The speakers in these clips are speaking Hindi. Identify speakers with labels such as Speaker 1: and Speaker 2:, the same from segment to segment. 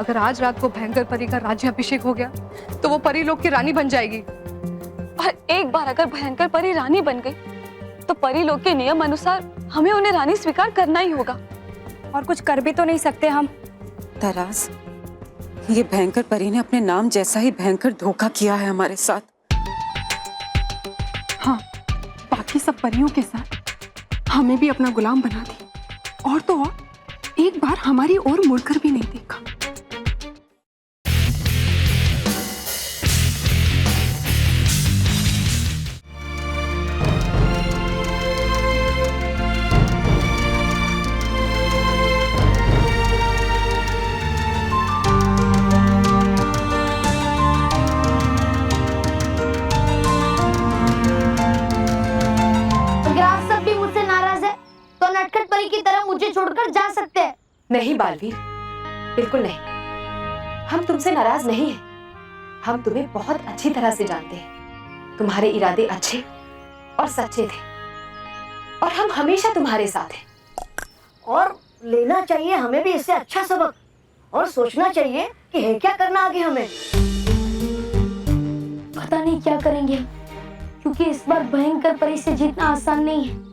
Speaker 1: अगर आज रात को भयंकर परी का राज्याभिषेक हो गया तो वो परी लोग की रानी बन जाएगी।
Speaker 2: और एक बार अगर भयंकर परी रानी बन गई तो परी लोग के नियम अनुसार हमें उन्हें रानी स्वीकार करना ही होगा।
Speaker 3: और कुछ कर भी तो नहीं सकते हम।
Speaker 4: तरास, ये भयंकर परी ने अपने नाम जैसा ही भयंकर धोखा किया है हमारे साथ।
Speaker 5: हाँ, बाकी सब परियों के साथ हमें भी अपना गुलाम बना दी। और तो और एक बार हमारी ओर मुड़कर भी नहीं देखा।
Speaker 6: नटखट परी की तरह मुझे छोड़कर जा सकते हैं।
Speaker 7: नहीं बालवीर, बिल्कुल नहीं। हम तुमसे नाराज नहीं हैं। हम तुम्हें बहुत अच्छी तरह से जानते हैं। तुम्हारे इरादे अच्छे और सच्चे थे और हम हमेशा तुम्हारे साथ हैं।
Speaker 6: और लेना चाहिए हमें भी इससे अच्छा सबक और सोचना चाहिए कि है क्या करना आगे हमें।
Speaker 8: पता नहीं क्या करेंगे क्योंकि इस बार भयंकर परी से जीतना आसान नहीं है।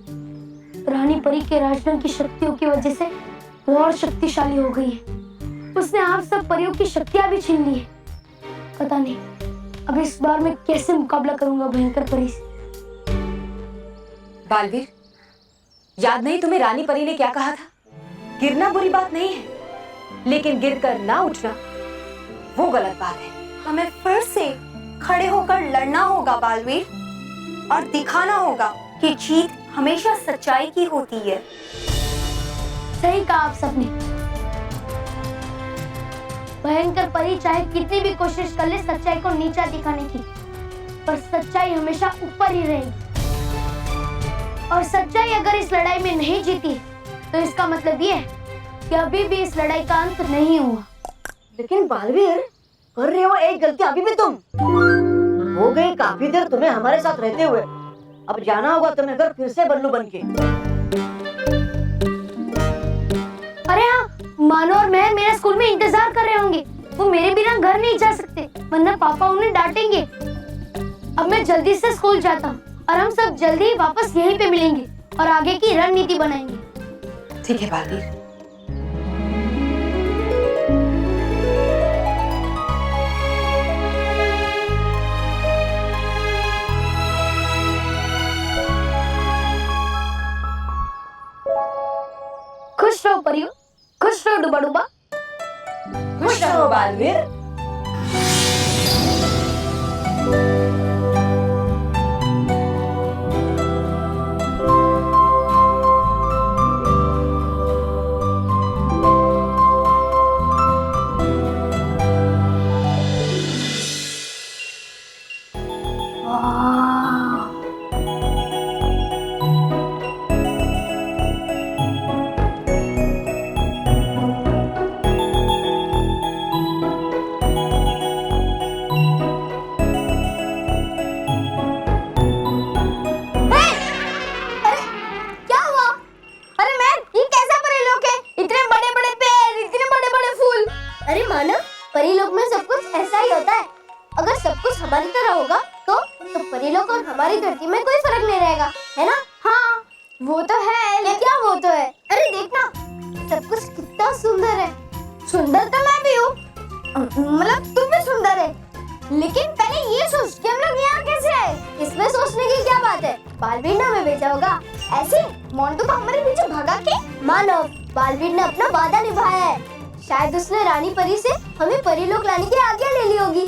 Speaker 8: रानी परी के राजरंग की शक्तियों की वजह से वो और शक्तिशाली हो गई है। उसने आप सब परियों की शक्तियां भी छीन ली है। पता नहीं अब इस बार मैं कैसे मुकाबला करूंगा भयंकर परी से।
Speaker 7: बालवीर, याद नहीं तुम्हें रानी परी ने क्या कहा था? गिरना बुरी बात नहीं है, लेकिन गिरकर ना उठना वो गलत बात है।
Speaker 9: हमें फिर से खड़े होकर लड़ना होगा बालवीर, और दिखाना होगा कि जीत हमेशा सच्चाई की होती है।
Speaker 8: सही कहा आप सबने। भयंकर परी चाहे कितनी भी कोशिश कर ले सच्चाई को नीचा दिखाने की, पर सच्चाई हमेशा ऊपर ही रहेगी। और सच्चाई अगर इस लड़ाई में नहीं जीती तो इसका मतलब ये है कि अभी भी इस लड़ाई का अंत नहीं हुआ।
Speaker 6: लेकिन बालवीर, कर रहे हो एक गलती अभी भी तुम। हो गई काफी देर तुम्हें हमारे साथ रहते हुए, अब जाना होगा तुम्हें घर फिर से बल्लू बनके।
Speaker 8: अरे हाँ, मानो और मैं मेरे स्कूल में इंतजार कर रहे होंगे। वो मेरे बिना घर नहीं जा सकते वरना पापा उन्हें डांटेंगे। अब मैं जल्दी से स्कूल जाता हूँ और हम सब जल्दी ही वापस यहीं पे मिलेंगे और आगे की रणनीति बनाएंगे।
Speaker 7: ठीक है बालवीर।
Speaker 8: खुश रहो परियो, खुश रहो डुबा डुबा।
Speaker 7: खुश रहो बालवीर।
Speaker 8: परी लोग में सब कुछ ऐसा ही होता है। अगर सब कुछ हमारी तरह होगा तो परी लोग और हमारी धरती में कोई फर्क नहीं रहेगा, है ना? हाँ, वो तो है। लेकिन क्या वो तो है? अरे देखना, सब कुछ कितना सुंदर है। सुंदर तो मैं भी हूँ, मतलब तू भी सुंदर है। लेकिन पहले ये सोच कि हम लोग यहाँ कैसे आए? इसमें सोचने की क्या बात है? बालवीर ने हमें भेजा होगा ऐसे। मोंटू को हमारे पीछे भगा के मानव बालवीर ने अपना वादा निभाया है। शायद उसने रानी परी से हमें परी लोग लाने की आज्ञा ले ली होगी,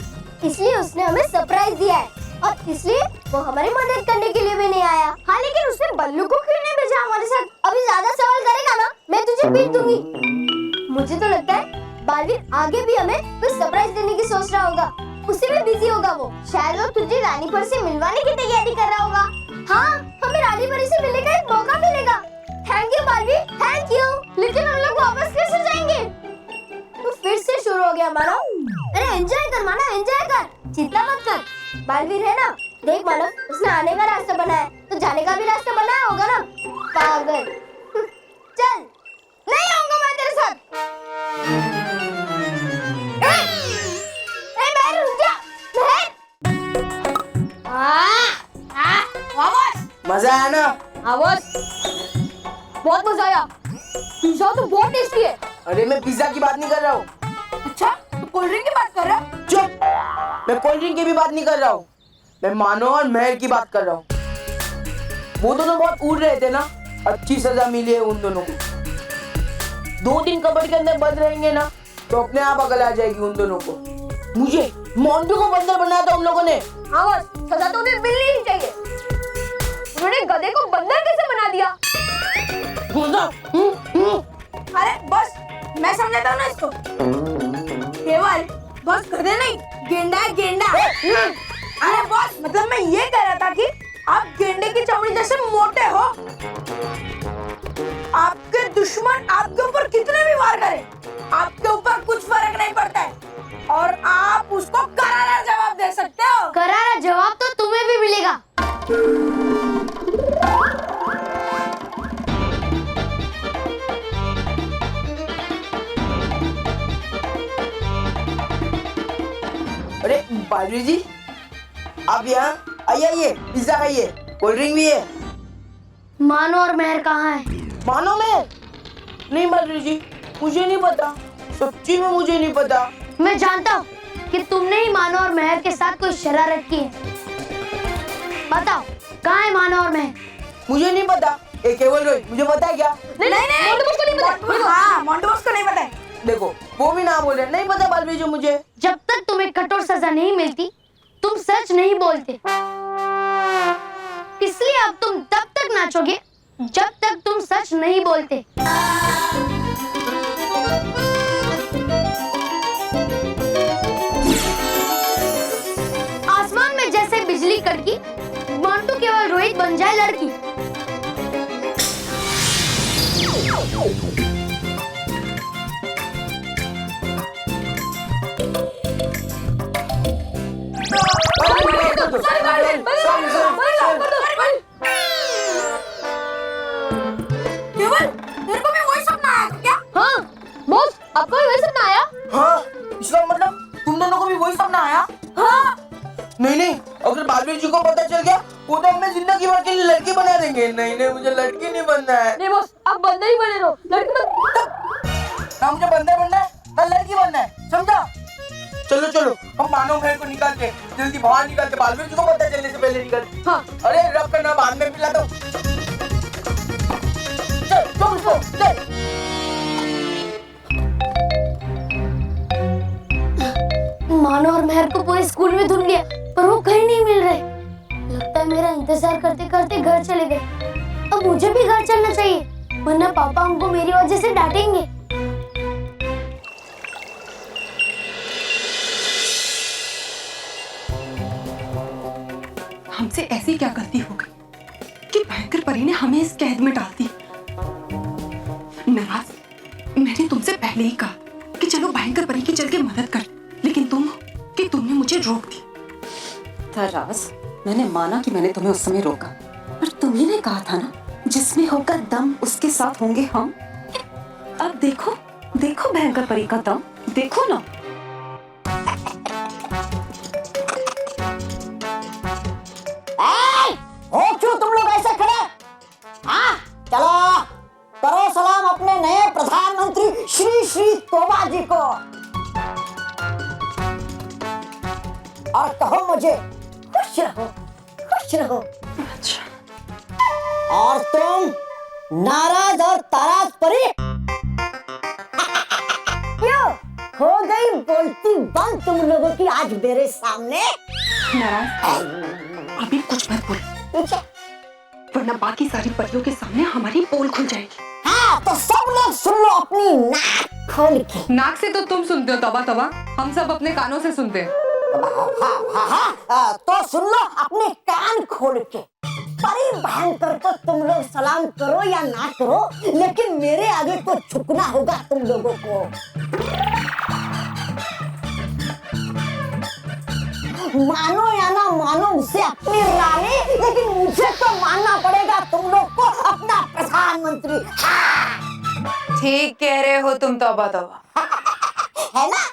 Speaker 8: इसलिए उसने हमें सरप्राइज दिया है और इसलिए वो हमारी मदद करने के लिए भी नहीं आया। हाँ, लेकिन उसने बल्लू को क्यों नहीं भेजा हमारे साथ? अभी ज्यादा सवाल करेगा ना, मैं तुझे पीट दूंगी। मुझे तो लगता है बालवीर आगे भी हमें कुछ सरप्राइज देने की सोच रहा होगा। उससे भी बिजी होगा वो। शायद वो तुझे रानी परी से मिलवाने की तैयारी कर रहा होगा। हाँ, हमें रानी परी से मिलने का एक मौका मिलेगा। Thank you Baalveer, thank you. लेकिन हम लोग वापस कैसे जाएंगे? तो फिर से शुरू हो गया मानव। अरे एंजॉय कर मानव, एंजॉय कर, चिंता मत कर। बालवीर है ना, देख मानव, उसने आने का रास्ता बनाया तो जाने का भी रास्ता बनाया होगा ना, पागल। चल, नहीं आऊंगा मैं तेरे साथ।
Speaker 6: मजा आया ना?
Speaker 8: हाँ बस, बहुत मजा आया। पिज्जा तो बहुत टेस्टी है।
Speaker 6: अरे मैं पिज्जा की बात नहीं कर रहा हूँ।
Speaker 8: अच्छा, तो कोल्ड ड्रिंक की बात कर रहा है?
Speaker 6: चुप, मैं कोल्ड ड्रिंक की भी बात नहीं कर रहा हूँ। मैं मानो और महर की बात कर रहा हूँ। वो दोनों बहुत उड़ रहे थे ना, अच्छी सजा मिली है उन दोनों को। 2 दिन कबर्ड के अंदर बंद रहेंगे ना तो अपने आप अकल आ जाएगी उन दोनों को। मुझे मोंटू को बंदर बनाया था उन लोगों ने।
Speaker 8: हाँ बस, सजा तो उन्हें मिलनी ही चाहिए। उन्होंने गधे को बंदर कैसे बना दिया?
Speaker 9: अरे बस, मैं समझाता हूँ ना इसको। केवल बस गधे नहीं, गेंडा है गेंडा। अरे बॉस, मतलब मैं ये कह रहा था कि आप गेंडे की चमड़ी जैसे मोटे हो। आपके दुश्मन आपके ऊपर कितने भी वार करें, आपके ऊपर कुछ फर्क नहीं पड़ता है और आप उसको करारा जवाब दे सकते हो।
Speaker 8: करारा जवाब तो तुम्हें भी मिलेगा।
Speaker 6: अरे बालवीर जी, आप यहाँ आइए, पिज्जा खाइए, कोल्ड ड्रिंक भी है।
Speaker 8: मानो और महर कहाँ है?
Speaker 6: मानो मैं नहीं, बालवीर जी मुझे नहीं पता, सच्ची में मुझे नहीं पता।
Speaker 8: मैं जानता हूँ कि तुमने ही मानो और महर के साथ कोई शरारत की है। बताओ, कहाँ है मानो और महर?
Speaker 6: मुझे नहीं पता। ए केवल रोहित, मुझे पता है क्या?
Speaker 9: नहीं, मोंटू बॉस को नहीं पता। हाँ, मोंटू बॉस को नहीं पता है।
Speaker 6: देखो वो भी ना बोले, नहीं पता बालवीर जी मुझे।
Speaker 8: जब तक तुम्हें कठोर सजा नहीं मिलती, तुम सच नहीं बोलते। इसलिए अब तुम तब तक नाचोगे जब तक तुम सच नहीं बोलते। आसमान में जैसे बिजली कड़की, मोंटू केवल रोहित बन जाए लड़की।
Speaker 9: केवल, तेरे को भी वही सपना आया था क्या?
Speaker 8: हाँ बॉस, आपको भी वही सपना आया?
Speaker 6: हाँ, इसका मतलब तुम दोनों को भी वही सपना आया?
Speaker 9: हाँ।
Speaker 6: नहीं, अगर बालवीर जी को पता चल गया वो तो हमें जिंदगी भर के लिए लड़की बना देंगे। नहीं, मुझे लड़की नहीं बनना है।
Speaker 8: नहीं बॉस, आप बंदर ही बने रहो, लड़की
Speaker 6: ना मुझे बंदर बनना है ना लड़की बनना है, समझा? चलो हम मानो महर को निकालते, जल्दी बाहर निकालते, बालवीर जी को पता चलने से पहले निकालते।
Speaker 8: हाँ।
Speaker 6: अरे रब करना, बाद में पिला दो। चल उसको, चल।
Speaker 8: मानो और महर को पूरे स्कूल में ढूंढ लिया पर वो कहीं नहीं मिल रहे। लगता है मेरा इंतजार करते करते घर चले गए। अब मुझे भी घर चलना चाहिए, वरना पापा हमको मेरी वजह से डांटेंगे।
Speaker 5: हमसे ऐसी क्या गलती हो गई कि भयंकर परी ने हमें इस कैद में डाल दी। नाराज, मैंने तुमसे पहले ही कहा कि चलो भयंकर परी की चल के मदद कर, लेकिन तुमने मुझे रोक दी।
Speaker 4: नाराज, मैंने माना कि मैंने तुम्हें उस समय रोका, पर तुम्ही ने कहा था ना, जिसमें होगा दम उसके साथ होंगे हम। अब देखो भयंकर परी का दम, देखो ना।
Speaker 6: हो क्यों तुम लोग ऐसे खड़े? हाँ, चलो करो सलाम अपने नए प्रधानमंत्री श्री तोबा जी को और कहो मुझे खुश रहो। अच्छा। और तुम नाराज और ताराज परी क्यों हो गई बोलती बंद तुम लोगों की आज मेरे सामने?
Speaker 5: नाराज, अभी कुछ मत बोल, वरना बाकी सारी परियों के सामने हमारी पोल खुल जाएगी।
Speaker 6: हाँ, तो सब लोग सुन लो अपनी नाक खोल के।
Speaker 1: नाक से तो तुम सुनते हो तबा, हम सब अपने कानों से सुनते हैं।
Speaker 6: हाँ, तो सुन लो अपने कान खोल के। परी भयंकर को तुम लोग सलाम करो या ना करो, लेकिन मेरे आगे तो झुकना होगा तुम लोगों को। मानो या ना मानो उसे अपनी रानी, लेकिन मुझे तो मानना पड़ेगा तुम लोग को अपना प्रधानमंत्री।
Speaker 7: ठीक कह रहे हो तुम, तौबा
Speaker 6: है ना?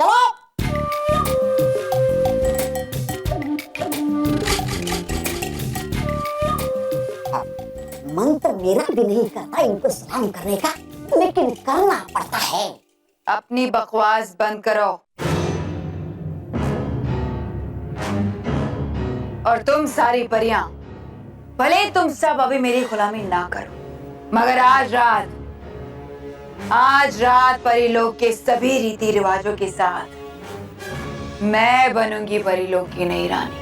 Speaker 10: मन तो मेरा भी नहीं करता इनको सलाम करने का, लेकिन करना पड़ता है।
Speaker 11: अपनी बकवास बंद करो। और तुम सारी परियां, भले तुम सब अभी मेरी गुलामी ना करो, मगर आज रात परिलोक के सभी रीति रिवाजों के साथ मैं बनूंगी परिलोक की नई रानी,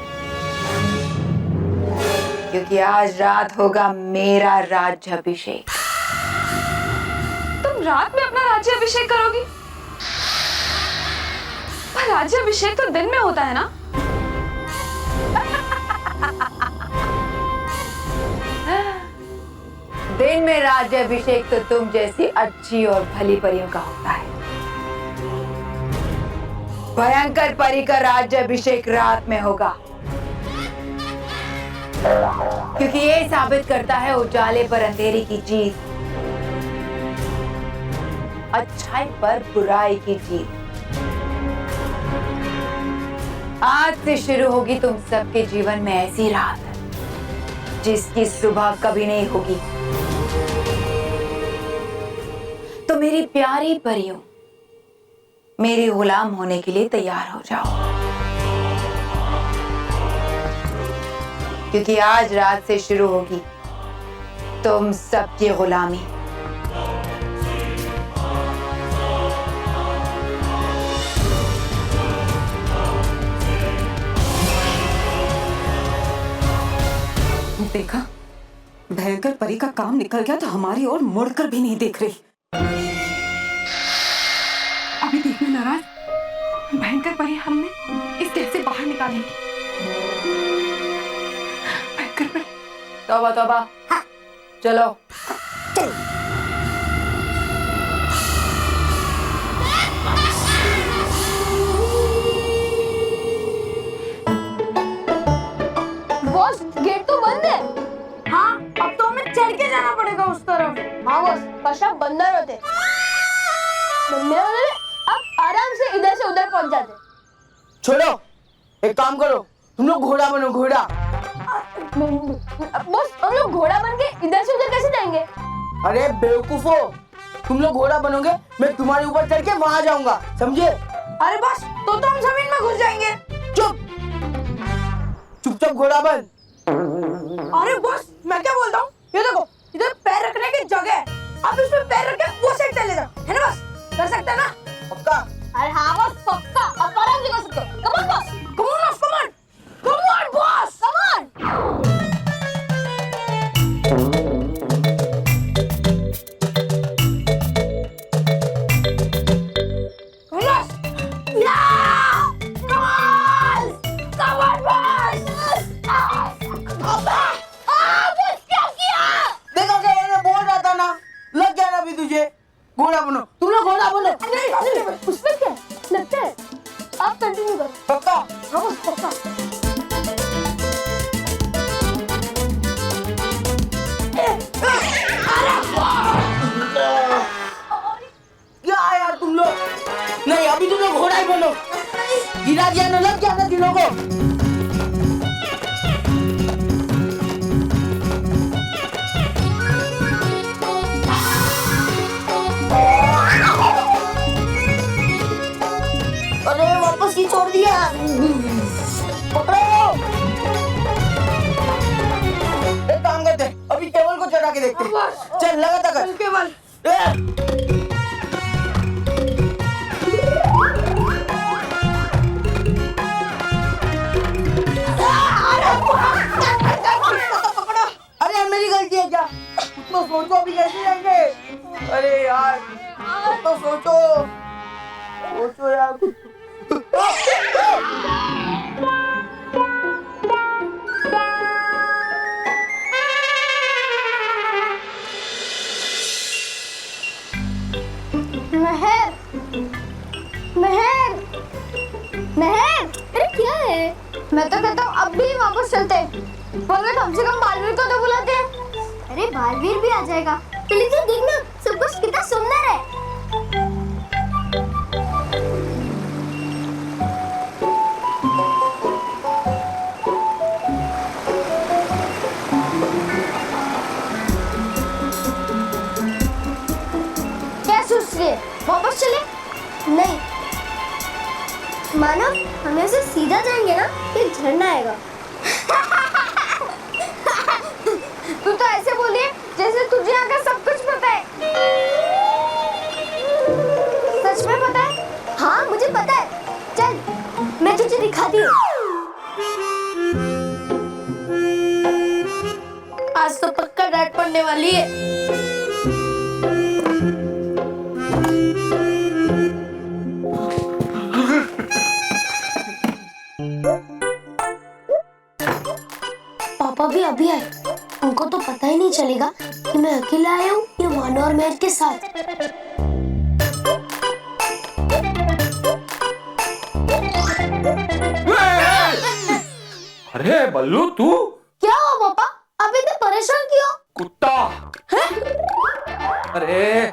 Speaker 11: क्योंकि आज रात होगा मेरा राज्याभिषेक।
Speaker 2: तुम रात में अपना राज्याभिषेक करोगी? पर राज्याभिषेक तो दिन में होता है ना?
Speaker 11: दिन में राज्याभिषेक तो तुम जैसी अच्छी और भली परियों का होता है। भयंकर परी का राज्याभिषेक रात में होगा, क्योंकि ये साबित करता है उजाले पर अंधेरी की जीत, अच्छाई पर बुराई की जीत। आज से शुरू होगी तुम सबके जीवन में ऐसी रात जिसकी सुबह कभी नहीं होगी। तो मेरी प्यारी परियों, मेरे गुलाम होने के लिए तैयार हो जाओ, क्योंकि आज रात से शुरू होगी तुम सबकी गुलामी।
Speaker 4: देखा, भयंकर परी का काम निकल गया तो हमारी ओर मुड़कर भी नहीं देख रही।
Speaker 5: अभी देखना नाराज, भयंकर परी हमने इस कैद से बाहर निकालेंगे। भयंकर परी,
Speaker 11: तौबा तौबा। चलो
Speaker 8: बॉस, गेट तो बंद है।
Speaker 9: हाँ, अब तो हमें चढ़ के जाना पड़ेगा उस तरफ।
Speaker 8: हाँ बॉस, कशा बंदर होते। बंदर होते, अब आराम से इधर से उधर पहुंच जाते।
Speaker 6: छोड़ो, एक काम करो, तुम लोग घोड़ा बनो, घोड़ा।
Speaker 8: बॉस, हम लोग घोड़ा बन के इधर से उधर कैसे जाएंगे?
Speaker 6: अरे बेवकूफो, तुम लोग घोड़ा बनोगे, मैं तुम्हारे ऊपर चढ़ के वहां जाऊंगा, समझे?
Speaker 9: अरे बॉस, तो हम जमीन में घुस जाएंगे।
Speaker 6: चुप, चुपचाप घोड़ा बन।
Speaker 9: अरे बॉस, मैं क्या बोलता हूँ, ये देखो, इधर पैर रखने की जगह है, आप इसमें पैर रख के वो साइड चले जाओ, है ना बॉस? कर सकते हैं ना?
Speaker 6: पक्का?
Speaker 8: अरे हाँ बॉस, पक्का। अब आराम से कर सकते हो। Come on boss,
Speaker 9: Come on, boss, come on! Come on, boss!
Speaker 8: Come on.
Speaker 9: Come on! Yeah! Come on! Come on, boss!
Speaker 8: Boss, क्या किया?
Speaker 6: देखो क्या मैंने बोल रहा था ना, लग गया ना अभी तुझे। घोड़ा बनो, तुम लोग घोड़ा बनो।
Speaker 8: उसमें क्या लगता है? आप कंटिन्यू करो।
Speaker 6: पक्का?
Speaker 8: हाँ बॉस, पक्का।
Speaker 6: क्या यार तुम लोग? नहीं, अभी तुम लोग घोड़ा ही बनो। गिरा दिया ना, लग गया ना दिनों को।
Speaker 8: अरे वापस ही छोड़ दिया।
Speaker 6: पकड़ो। एक काम करते हैं, अभी टेबल को चढ़ा के देखते हैं। चल, लगातार कर।
Speaker 9: केवल
Speaker 6: अरे मेरी गलती है क्या? उतना सोचो, अभी कैसे जाएंगे? अरे यार, तो सोचो, सोचो यार।
Speaker 8: महर, महर, महर, अरे क्या है? मैं तो कहता हूँ अब भी वापस चलते हैं, मगर कम से कम बालवीर को तो बुलाते हैं। अरे बालवीर भी आ जाएगा, लेकिन देखना सब कुछ कितना सुंदर है। मानो हम ऐसे सीधा जाएंगे ना कि झरना आएगा।
Speaker 9: तू तो ऐसे बोलिए जैसे तुझे यहाँ का सब कुछ पता है।
Speaker 8: सच में पता है? हाँ मुझे पता है। चल मैं तुझे दिखाती हूँ।
Speaker 9: आज तो पक्का डांट पड़ने वाली है।
Speaker 8: पापा भी अभी आए। उनको तो पता ही नहीं चलेगा कि मैं अकेला आया हूँ या मानो और मेहर के साथ।
Speaker 12: अरे बल्लू तू
Speaker 8: क्या हुआ पापा? आप इतने परेशान क्यों?
Speaker 12: कुत्ता। अरे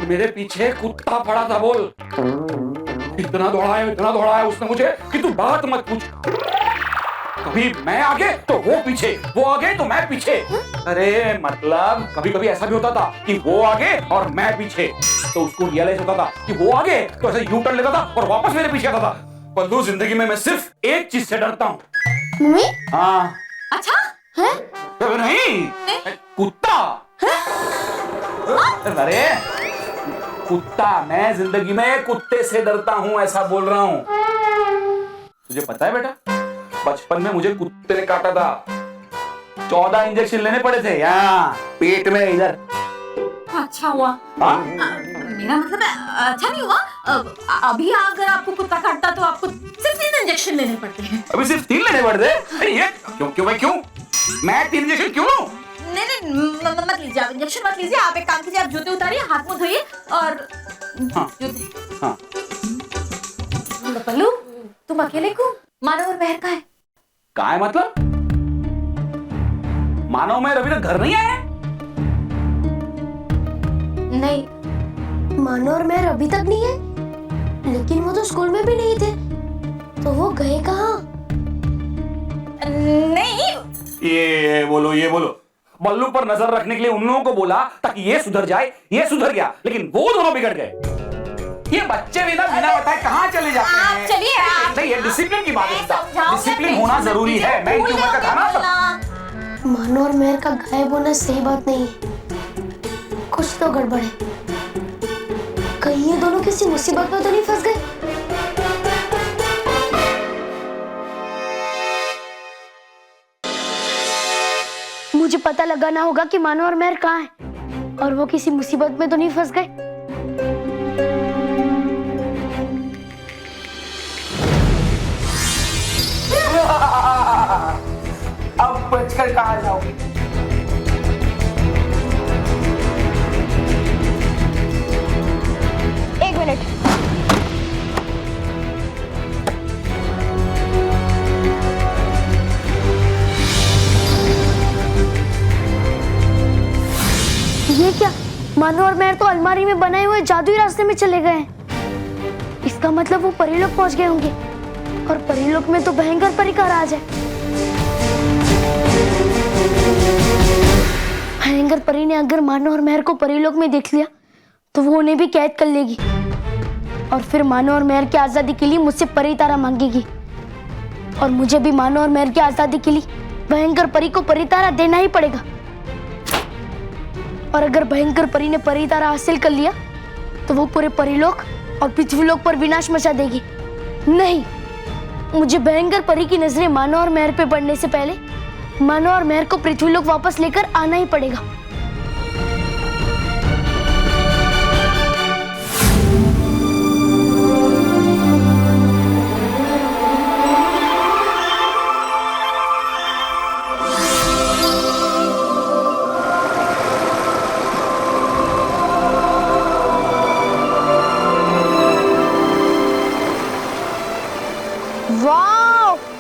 Speaker 12: मेरे पीछे कुत्ता पड़ा था बोल। इतना दौड़ाया उसने मुझे कि तू बात मत पूछ। कभी मैं आगे तो वो पीछे, वो आगे तो मैं पीछे। अरे मतलब कभी कभी ऐसा भी होता था कि वो आगे और मैं पीछे, तो उसको रियलाइज होता था कि वो आगे तो ऐसे यू टर्न लेता था और वापस मेरे पीछे आता था। बल्लू जिंदगी में मैं सिर्फ एक चीज से डरता हूँ।
Speaker 8: मम्मी?
Speaker 12: हाँ।
Speaker 9: अच्छा
Speaker 12: है? नहीं कुत्ता। अरे कुत्ता, मैं जिंदगी में कुत्ते से डरता हूँ, ऐसा बोल रहा हूँ। तुझे पता है बेटा, बचपन में मुझे कुत्ते ने काटा था। 14 इंजेक्शन लेने पड़े थे यहाँ पेट में इधर।
Speaker 9: अच्छा हुआ। मेरा मतलब अच्छा नहीं हुआ। अभी अगर आपको कुत्ता काटता तो आपको सिर्फ 3 इंजेक्शन लेने पड़ते हैं।
Speaker 12: अभी सिर्फ 3 लेने पड़ते? अरे ये क्यों मैं 3 इंजेक्शन क्यों लूं?
Speaker 9: नहीं मत लीजिए, आप इंजेक्शन मत लीजिए। आप एक काम कीजिए, आप जूते उतारिए, हाथ मुंह धोइए और जूते।
Speaker 12: हाँ।
Speaker 9: बल्लू तुम अकेले क्यों? मानव और मेहर कहाँ है
Speaker 12: मतलब? मानव मेहर अभी तक घर नहीं आए?
Speaker 8: नहीं, मानो और मेहर अभी तक नहीं है, लेकिन वो तो स्कूल में भी नहीं थे, तो वो गए कहाँ?
Speaker 9: नहीं,
Speaker 12: ये बोलो बल्लू पर नजर रखने के लिए उन लोगों को बोला ताकि ये सुधर जाए, ये सुधर गया, लेकिन वो दोनों बिगड़ गए। ये बच्चे भी ना बिना बताए कहाँ चले जाते हैं।
Speaker 9: चलिए
Speaker 12: नहीं, ये डिसिप्लिन की बात है। डिसिप्लिन होना जरूरी है। मैं इनकी उम्र का था ना।
Speaker 8: मानो और मेहर का गायब होना सही बात नहीं है, कुछ तो गड़बड़ है। कहीं ये दोनों किसी मुसीबत में तो नहीं फंस गए? मुझे पता लगाना होगा कि मानो और मेहर कहाँ है और वो किसी मुसीबत में तो नहीं फंस गए।
Speaker 6: अब बचकर कहाँ जाओगे?
Speaker 8: एक मिनट। ये क्या? मानो और मेहर तो अलमारी में बनाए हुए जादुई रास्ते में चले गए हैं। इसका मतलब वो परीलोक पहुंच गए होंगे और परीलोक में तो भयंकर परी का राज है। भयंकर परी ने अगर मानो और मेहर को परीलोक में देख लिया तो वो उन्हें भी कैद कर लेगी और फिर मानो और मेहर की आजादी के लिए मुझसे परी तारा मांगेगी और मुझे भी मानो और मेहर की आजादी के लिए भयंकर परी को परी तारा देना ही पड़ेगा। और अगर भयंकर परी ने परी तारा हासिल कर लिया तो वो पूरे परीलोक और पृथ्वीलोक पर विनाश मचा देगी। नहीं, मुझे भयंकर परी की नजरें मानो और मेहर पे पड़ने से पहले मानो और मेहर को पृथ्वीलोक वापस लेकर आना ही पड़ेगा।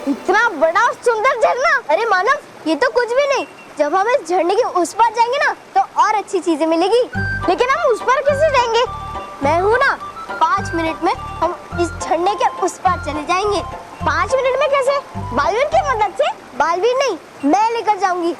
Speaker 8: इतना बड़ा सुंदर झरना! अरे मानव, ये तो कुछ भी नहीं। जब हम इस झरने के उस पार जाएंगे ना तो और अच्छी चीजें मिलेगी। लेकिन हम उस पार कैसे जाएंगे? मैं हूँ ना, 5 मिनट में हम इस झरने के उस पार चले जाएंगे। 5 मिनट में कैसे? बालवीर की मदद से? बालवीर नहीं, मैं लेकर जाऊंगी।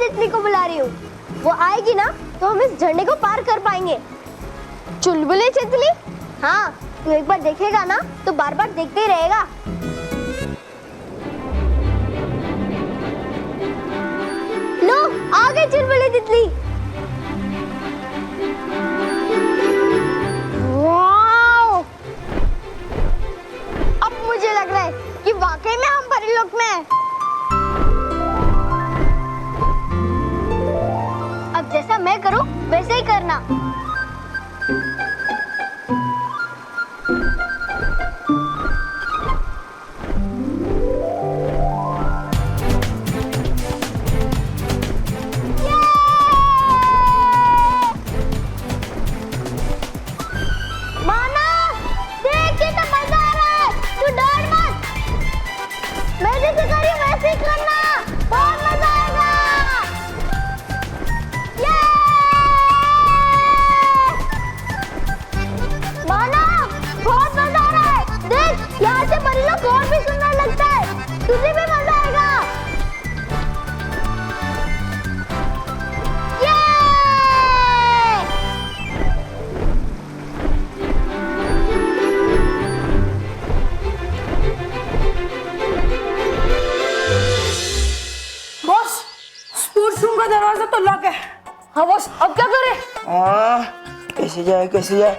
Speaker 8: तितली को बुला रही हूँ। वो आएगी ना तो हम इस झरने को पार कर पाएंगे। चुलबुली तितली, हाँ तू एक बार देखेगा ना तो बार बार देखते ही रहेगा। लो आ गई चुलबुली तितली। वाओ! अब मुझे लग रहा है कि वाकई में हम परीलोक में हैं। अब जैसा मैं करूं वैसे ही करना। तुझे भी मजा आएगा।
Speaker 9: बॉस, स्पोर्ट्स रूम का दरवाजा तो लॉक है।
Speaker 2: हाँ बॉस, अब क्या करें?
Speaker 6: कैसे जाए?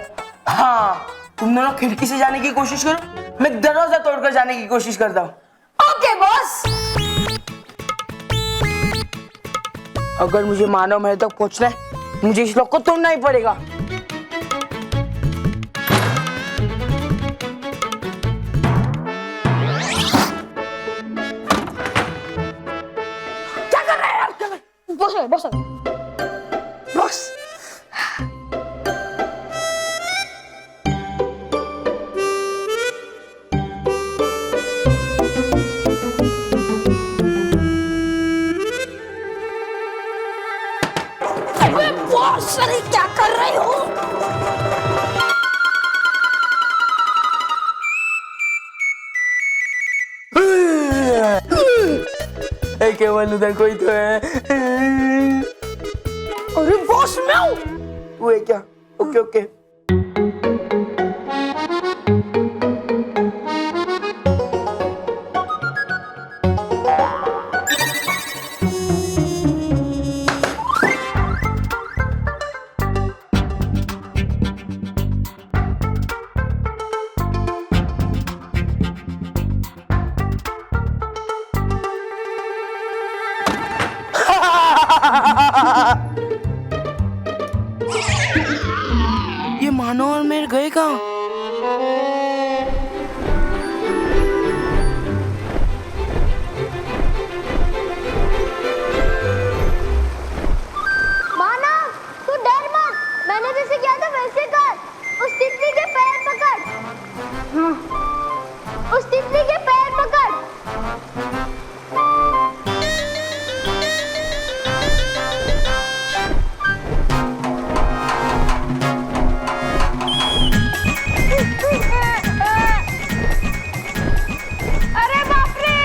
Speaker 6: हाँ, तुम दोनों खिड़की से जाने की कोशिश करो, मैं दरवाजा तोड़कर जाने की कोशिश करता हूँ।
Speaker 9: Okay boss.
Speaker 6: अगर मुझे मानव महल तक पहुंचना है, मुझे इस लॉक को तोड़ना ही पड़ेगा।
Speaker 9: क्या कर रहे हैं आप?
Speaker 2: बॉस
Speaker 6: बॉस,
Speaker 9: बॉस अरे क्या कर रहे हो?
Speaker 6: केवल उधर कोई तो है।
Speaker 9: अरे बॉस मैं हूँ।
Speaker 6: वो है क्या? ओके। ये मानो और मेरे गए कहाँ?
Speaker 8: मानव, तू डर मत। मैंने जैसे किया था वैसे कर। उस तितली के पैर पकड़। उस तितली के पैर पकड़।
Speaker 9: अरे बाप रे!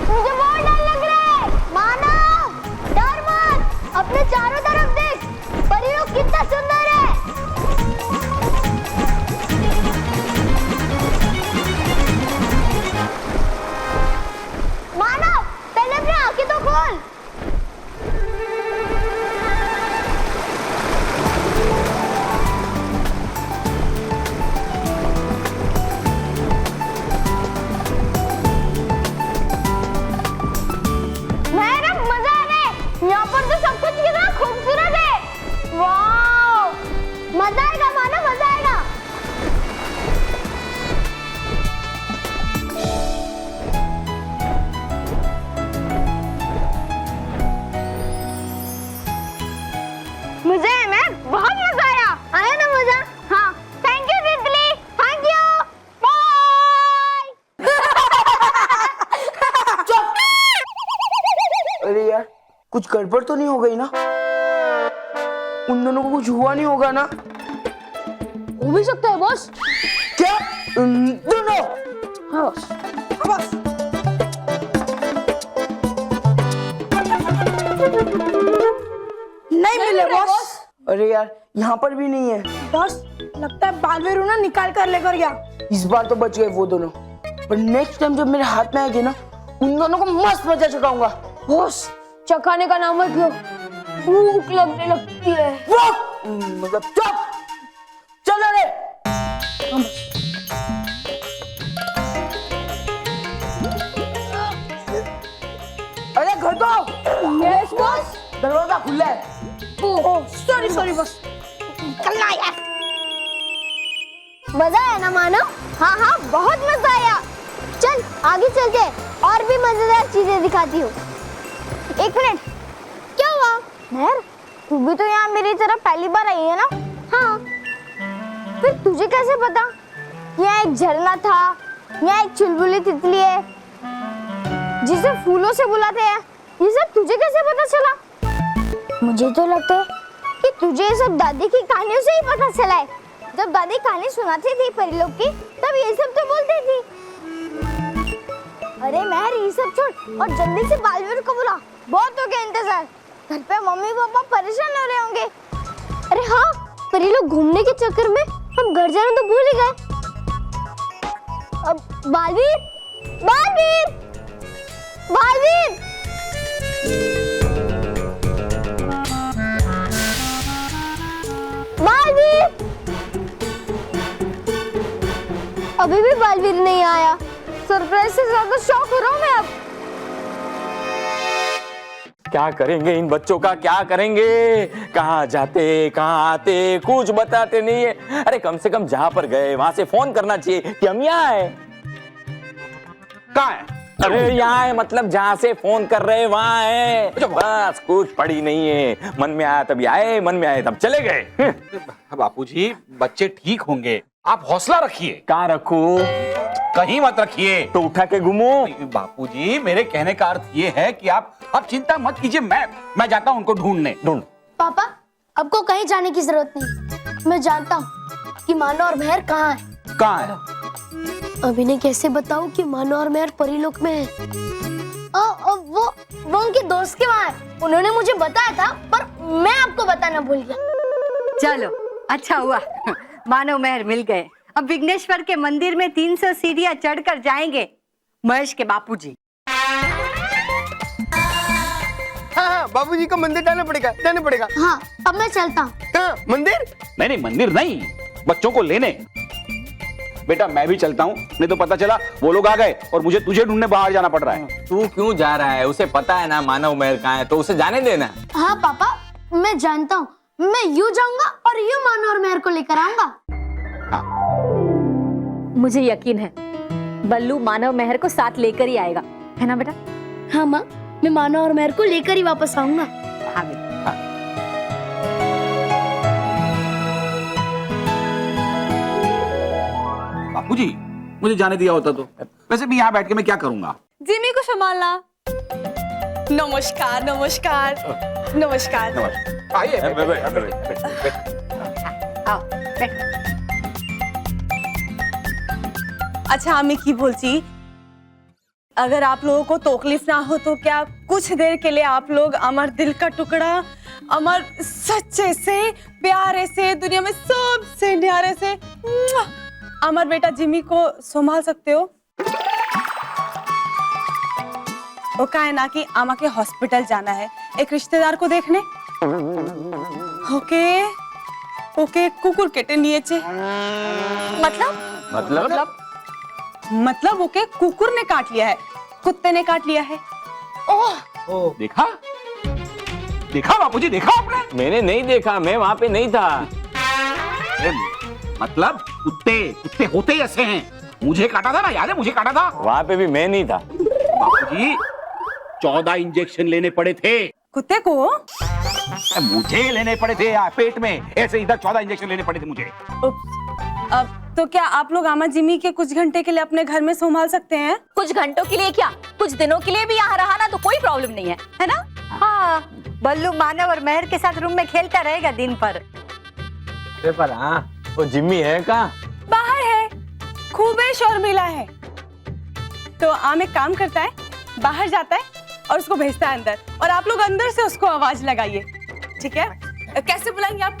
Speaker 8: मुझे बहुत डर लग रहा है। मानव, डर मत। अपने चारों तरफ देख। परीलोक कितना सुंदर है। मानव, पहले अपनी आंखें तो खोल। मजा आ रहा है। यहाँ पर तो सब कुछ कितना खूबसूरत है। वाओ! मजा आएगा मानो, मजा आएगा। मुझे मैं बहुत मजा आया ना मजा? हाँ, थैंक यू तितली, थैंक यू, बाय।
Speaker 6: अरे यार, कुछ गड़बड़ तो नहीं हो गई ना? उन दोनों को कुछ हुआ नहीं होगा ना?
Speaker 8: हो भी सकता है बॉस।
Speaker 6: क्या? दोनों?
Speaker 8: हाँ बॉस।
Speaker 6: अरे यार यहाँ पर भी नहीं है।
Speaker 9: बॉस लगता है बालवीरू ना निकाल कर लेकर गया।
Speaker 6: इस बार तो बच गए वो दोनों, पर नेक्स्ट टाइम जब मेरे हाथ में आएंगे ना, उन दोनों को मस्त मजा चखाऊंगा।
Speaker 8: बॉस चखाने का नाम मत लो, भूख लगने लगती है।
Speaker 6: मतलब चुप, चलो रे। अरे घर तो आओ।
Speaker 8: Yes boss.
Speaker 6: दरवाजा खुला है।
Speaker 9: Oh sorry boss. चलना यार।
Speaker 8: मजा आया ना मानव? हाँ हाँ बहुत मजा आया। चल आगे चलते और भी मजेदार चीजें दिखाती हूँ। एक मिनट, क्या हुआ? मेहर तू भी तो यहाँ मेरी तरफ पहली बार आई है ना? हाँ। फिर तुझे कैसे पता यहाँ एक झरना था, यहाँ एक चुलबुली तितली है जिसे फूलों से बुलाते हैं? ये सब तुझे कैसे पता चला? मुझे तो लगता है कि तुझे ये सब दादी की कहानियों से ही पता चला है। जब दादी कहानी सुनाती थी परी लोग की, तब ये सब तो बोलती थी। अरे मेहर ये सब छोड़ और जल्दी से बालवीर को बुला। बहुत हो गया इंतजार। घर पे मम्मी पापा परेशान हो रहे होंगे। अरे हाँ, परी लोग घूमने के चक्कर में हम घर जाना तो भूल ही गए। अब बालवीर, बालवीर, बालवीर। बालवीर, अभी भी बालवीर नहीं आया। सरप्राइज से ज्यादा शॉक हो रहा हूँ मैं अब।
Speaker 13: क्या करेंगे इन बच्चों का, क्या करेंगे? कहाँ जाते कहाँ आते कुछ बताते नहीं है। अरे कम से कम जहाँ पर गए वहां से फोन करना चाहिए कि हम यहाँ है।
Speaker 12: कहाँ है?
Speaker 13: अरे यहाँ है मतलब जहाँ से फोन कर रहे वहाँ है। बस कुछ पड़ी नहीं है। मन में आया तभी आए, मन में आए तब चले गए।
Speaker 12: बापूजी बच्चे ठीक होंगे, आप हौसला रखिए।
Speaker 13: कहाँ रखूं?
Speaker 12: कहीं मत रखिए।
Speaker 13: तो उठा के घूमो।
Speaker 12: बापूजी मेरे कहने का अर्थ ये है कि आप चिंता मत कीजिए, मैं जाता हूँ उनको ढूंढने। ढूंढ
Speaker 8: पापा आपको कहीं जाने की जरूरत नहीं। मैं जानता हूँ कि मानो और मेहर कहाँ है।
Speaker 12: कहाँ है?
Speaker 8: अभी ने कैसे बताऊं कि मानो और मेहर परीलोक में है? वो उनके दोस्त के वहाँ है। उन्होंने मुझे बताया था पर मैं आपको बताना भूल गया।
Speaker 14: चलो अच्छा हुआ मानो मेहर मिल गए। अब विघ्नेश्वर के मंदिर में 300 सीढ़ियां चढ़कर जाएंगे महेश के बापूजी।
Speaker 6: हाँ, बाबूजी को मंदिर जाना पड़ेगा।
Speaker 8: हाँ अब मैं चलता हूँ।
Speaker 6: हाँ, मंदिर?
Speaker 12: नहीं मंदिर नहीं, बच्चों को लेने। बेटा मैं भी चलता हूँ, नहीं तो पता चला वो लोग आ गए और मुझे तुझे ढूंढने बाहर जाना पड़ रहा है।
Speaker 13: तू क्यों जा रहा है? उसे पता है ना मानव मेहर कहाँ है, तो उसे जाने देना।
Speaker 8: हाँ पापा मैं जानता हूँ। मैं यूं जाऊंगा और यूं मानो और मेहर को लेकर आऊंगा।
Speaker 14: मुझे यकीन है बल्लू मानव मेहर को साथ लेकर ही आएगा, है ना बेटा?
Speaker 8: हाँ माँ, मैं मानो और मेहर को लेकर ही वापस आऊंगा।
Speaker 14: हाँ बेटा।
Speaker 12: बापूजी मुझे जाने दिया होता तो। वैसे भी यहाँ बैठ के मैं क्या करूंगा?
Speaker 2: जिमी को संभालना। नमस्कार नमस्कार नमस्कार।
Speaker 12: आइए
Speaker 14: आओ बैठ।
Speaker 9: अच्छा আমি কি বলছি, अगर आप लोगों को तकलीफ ना हो तो क्या कुछ देर के लिए आप लोग हमार दिल का टुकड़ा, हमार सच्चे से प्यारे से दुनिया में सबसे न्यारे से हमार बेटा जिमी को संभाल सकते हो? वो क्या है ना कि आमा के हॉस्पिटल जाना है एक रिश्तेदार को देखने। ओके ओके कुकुर केटे नियेचे। मतलब ओके कुकुर ने काट लिया है, कुत्ते ने काट लिया है।
Speaker 12: ओह देखा बापूजी, देखा आपने?
Speaker 13: मैंने नहीं देखा, मैं वहाँ पे नहीं था।
Speaker 12: मतलब कुत्ते होते ऐसे हैं। मुझे काटा था ना, याद है मुझे काटा था।
Speaker 13: वहाँ पे भी मैं नहीं था।
Speaker 12: बापूजी 14 इंजेक्शन लेने पड़े थे
Speaker 9: कुत्ते को।
Speaker 12: मुझे लेने पड़े थे पेट में, ऐसे इधर 14 इंजेक्शन लेने पड़े थे मुझे।
Speaker 9: अब तो क्या आप लोग आमा जिमी के कुछ घंटे के लिए अपने घर में संभाल सकते हैं?
Speaker 14: कुछ घंटों के लिए क्या, कुछ दिनों के लिए भी यहाँ रहा ना तो कोई प्रॉब्लम नहीं है, है ना? हाँ बल्लू मानव और मेहर के साथ रूम में खेलता रहेगा दिन भर।
Speaker 13: पर हाँ वो जिम्मी है कहाँ?
Speaker 9: बाहर है, खूबे शर्मिला है। तो आम एक काम करता है, बाहर जाता है और उसको भेजता है अंदर, और आप लोग अंदर से उसको आवाज लगाइए, ठीक है? कैसे बुलाएंगे आप?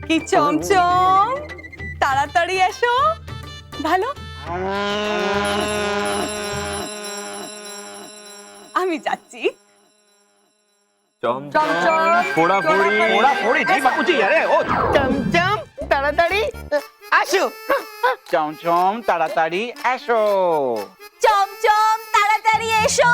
Speaker 5: কি চমচম তাড়াতাড়ি এসো ভালো আমি যাচ্ছি
Speaker 12: फोड़ा-फोड़ी नहीं बापूजी, अरे ओ
Speaker 6: চমচম তাড়াতাড়ি আসো।
Speaker 12: চমচম তাড়াতাড়ি এসো।
Speaker 14: চমচম তাড়াতাড়ি এসো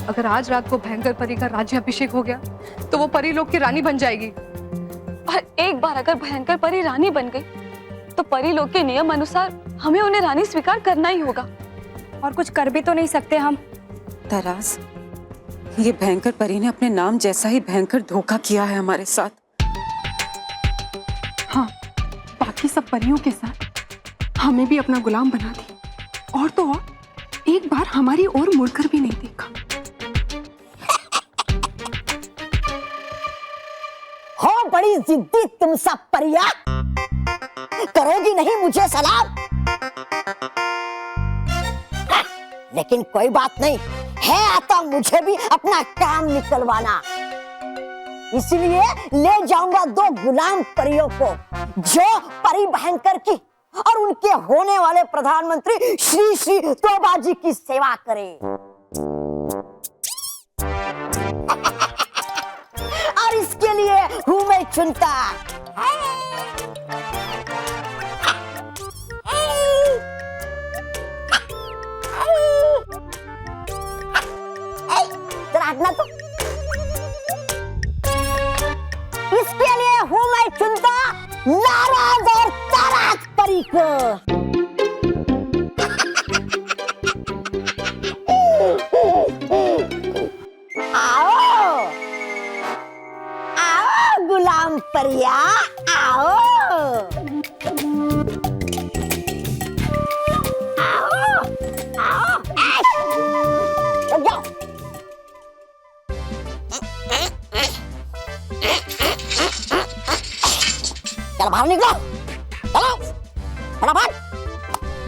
Speaker 1: अगर आज रात को भयंकर परी का राज्याभिषेक हो गया तो वो परी लोग की रानी बन जाएगी।
Speaker 2: और एक बार अगर भयंकर परी रानी बन गई तो परी लोग के नियम अनुसार हमें उन्हें रानी स्वीकार करना ही होगा।
Speaker 3: और कुछ कर भी तो नहीं सकते हम।
Speaker 4: तरास, ये भयंकर परी ने अपने नाम जैसा ही भयंकर धोखा किया है हमारे साथ।
Speaker 5: हाँ, बाकी सब परियों के साथ हमें भी अपना गुलाम बना दी और तो और एक बार हमारी ओर मुड़कर भी नहीं देखा।
Speaker 10: हो बड़ी जिद्दी तुम सब परिया, करोगी नहीं मुझे सलाम। लेकिन कोई बात नहीं है, आता मुझे भी अपना काम निकलवाना। इसलिए ले जाऊंगा 2 गुलाम परियों को जो परी भयंकर की और उनके होने वाले प्रधानमंत्री श्री श्री तोबा जी की सेवा करें। और इसके लिए हूं मैं चुनता। जरा हटना तो। इसके लिए हूं मैं चुनता नाराज और ताराज परी को। आओ आओ गुलाम परिया आओ आओ आओ जाओ। चलो बाहर निकलो, चलो फटाफट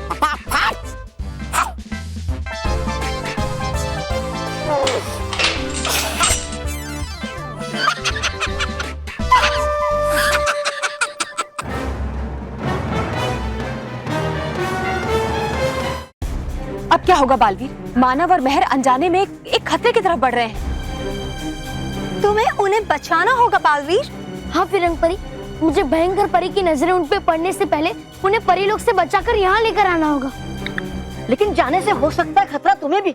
Speaker 10: फटाफट।
Speaker 7: अब क्या होगा बालवीर? मानव और मेहर अनजाने में एक खतरे की तरफ बढ़ रहे हैं।
Speaker 14: तुम्हें उन्हें बचाना होगा बालवीर।
Speaker 8: हाँ फिरंग परी, मुझे भयंकर परी की नजरें उन पे पड़ने से पहले उन्हें परी लोग से बचाकर यहाँ लेकर आना होगा।
Speaker 10: लेकिन जाने से हो सकता है खतरा तुम्हें भी।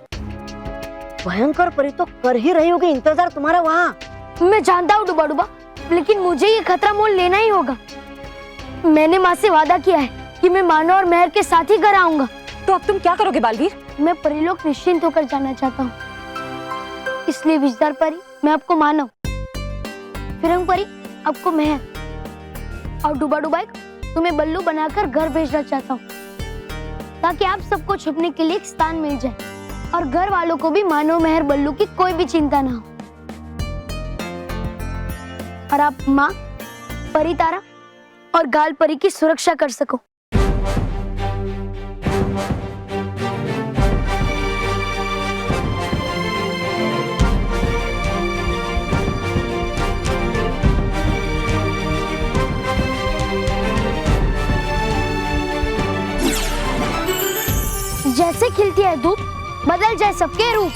Speaker 10: भयंकर परी तो कर ही रही होगी इंतजार तुम्हारा वहाँ।
Speaker 8: मैं जानता हूँ डुबा डुबा, लेकिन मुझे ये खतरा मोल लेना ही होगा। मैंने माँ से वादा किया है कि मैं मानव और मेहर के साथ ही घर आऊंगा।
Speaker 7: तो अब तुम क्या करोगे बालवीर?
Speaker 8: मैं परिलोक निश्चिंत होकर जाना चाहता हूँ। इसलिए विजदार परी मैं आपको मानव, फिरंग परी आपको मेहर और डुबा डुबा तुम्हें बल्लू बनाकर घर भेजना चाहता हूँ, ताकि आप सबको छुपने के लिए एक स्थान मिल जाए और घर वालों को भी मानव मेहर बल्लू की कोई भी चिंता ना हो। और आप माँ, परी तारा और गाल परी की सुरक्षा कर सको। जैसे खिलती है धूप, बदल जाए सबके रूप।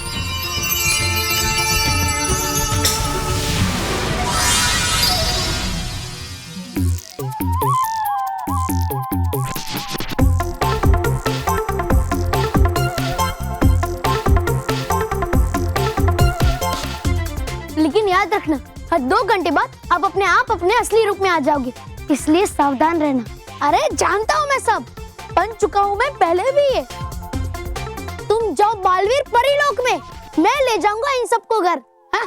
Speaker 8: लेकिन याद रखना, हर 2 घंटे बाद आप अपने असली रूप में आ जाओगे, इसलिए सावधान रहना। अरे जानता हूँ मैं सब, बन चुका हूँ मैं पहले भी ये। तुम जाओ बालवीर परीलोक में, मैं ले जाऊंगा इन सबको घर। हाँ?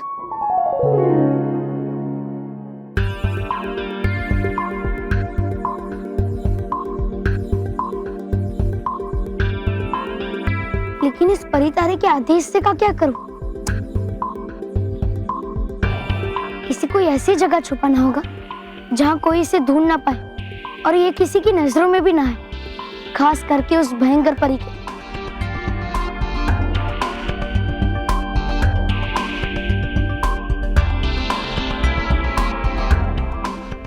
Speaker 8: लेकिन इस परी तारे के आदेश से का क्या करूं? किसी कोई ऐसी जगह छुपाना होगा जहां कोई इसे ढूंढ ना पाए और ये किसी की नजरों में भी ना आए, खास करके उस भयंकर परी के।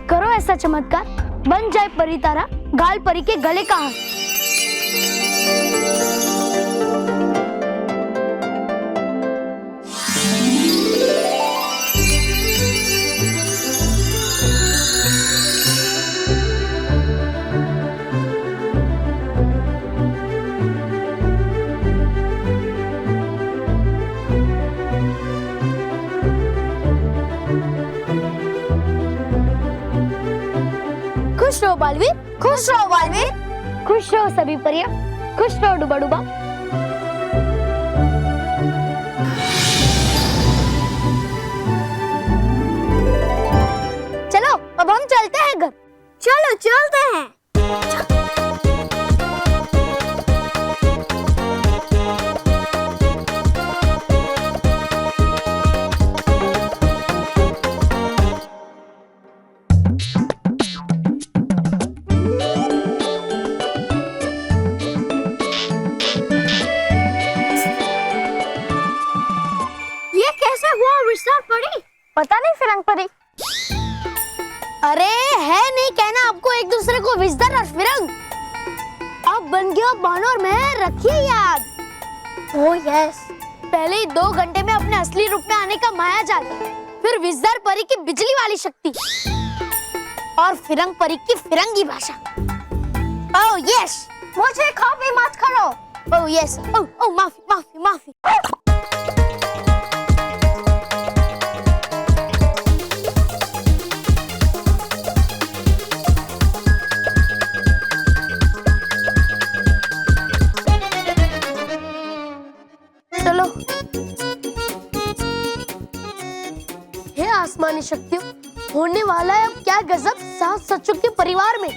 Speaker 8: करो ऐसा चमत्कार, बन जाए परी तारा गाल परी के गले का हार। खुश रहो बालवीर, खुश रहो बालवीर, खुश रहो सभी परियां, खुश रहो डुबा डुबा। चलो अब हम चलते हैं घर। चलो चलते हैं। पता नहीं फिरंग परी। अरे है नहीं कहना आपको एक दूसरे को विजदर और फिरंग। अब बन गया बानो और मेहर, रखिए याद। ओह यस, पहले ही 2 घंटे में अपने असली रूप में आने का माया जाल, फिर विजदर परी की बिजली वाली शक्ति और फिरंग परी की फिरंगी भाषा। ओह यस, मुझे कॉपी मत करो। ओह यस, ओह माफी माफी माफी। चलो हे आसमानी शक्तियों, होने वाला है अब क्या गजब सात सचुग के परिवार में।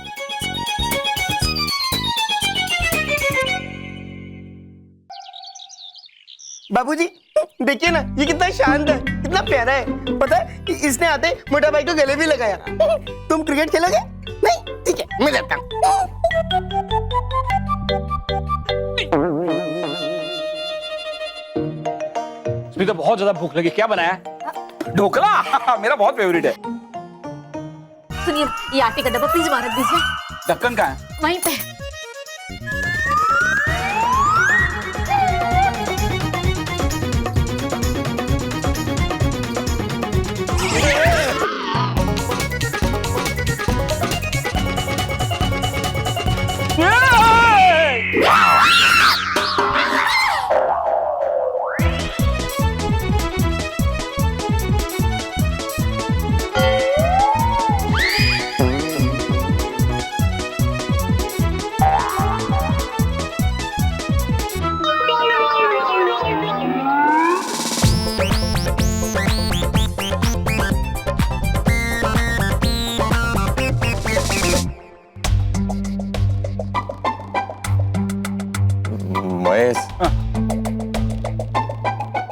Speaker 6: बाबूजी देखिए ना, ये कितना शांत है, कितना प्यारा है। पता है इसने आते मोटा भाई को गले भी लगाया। तुम क्रिकेट खेलोगे? नहीं, ठीक है मैं जाता हूँ।
Speaker 12: स्मिता बहुत ज्यादा भूख लगी, क्या बनाया? ढोकला मेरा बहुत फेवरेट है।
Speaker 14: सुनिए, ये आटे का डब्बा प्लीज वहां रख दीजिए।
Speaker 12: ढक्कन कहाँ है?
Speaker 14: वहीं पे।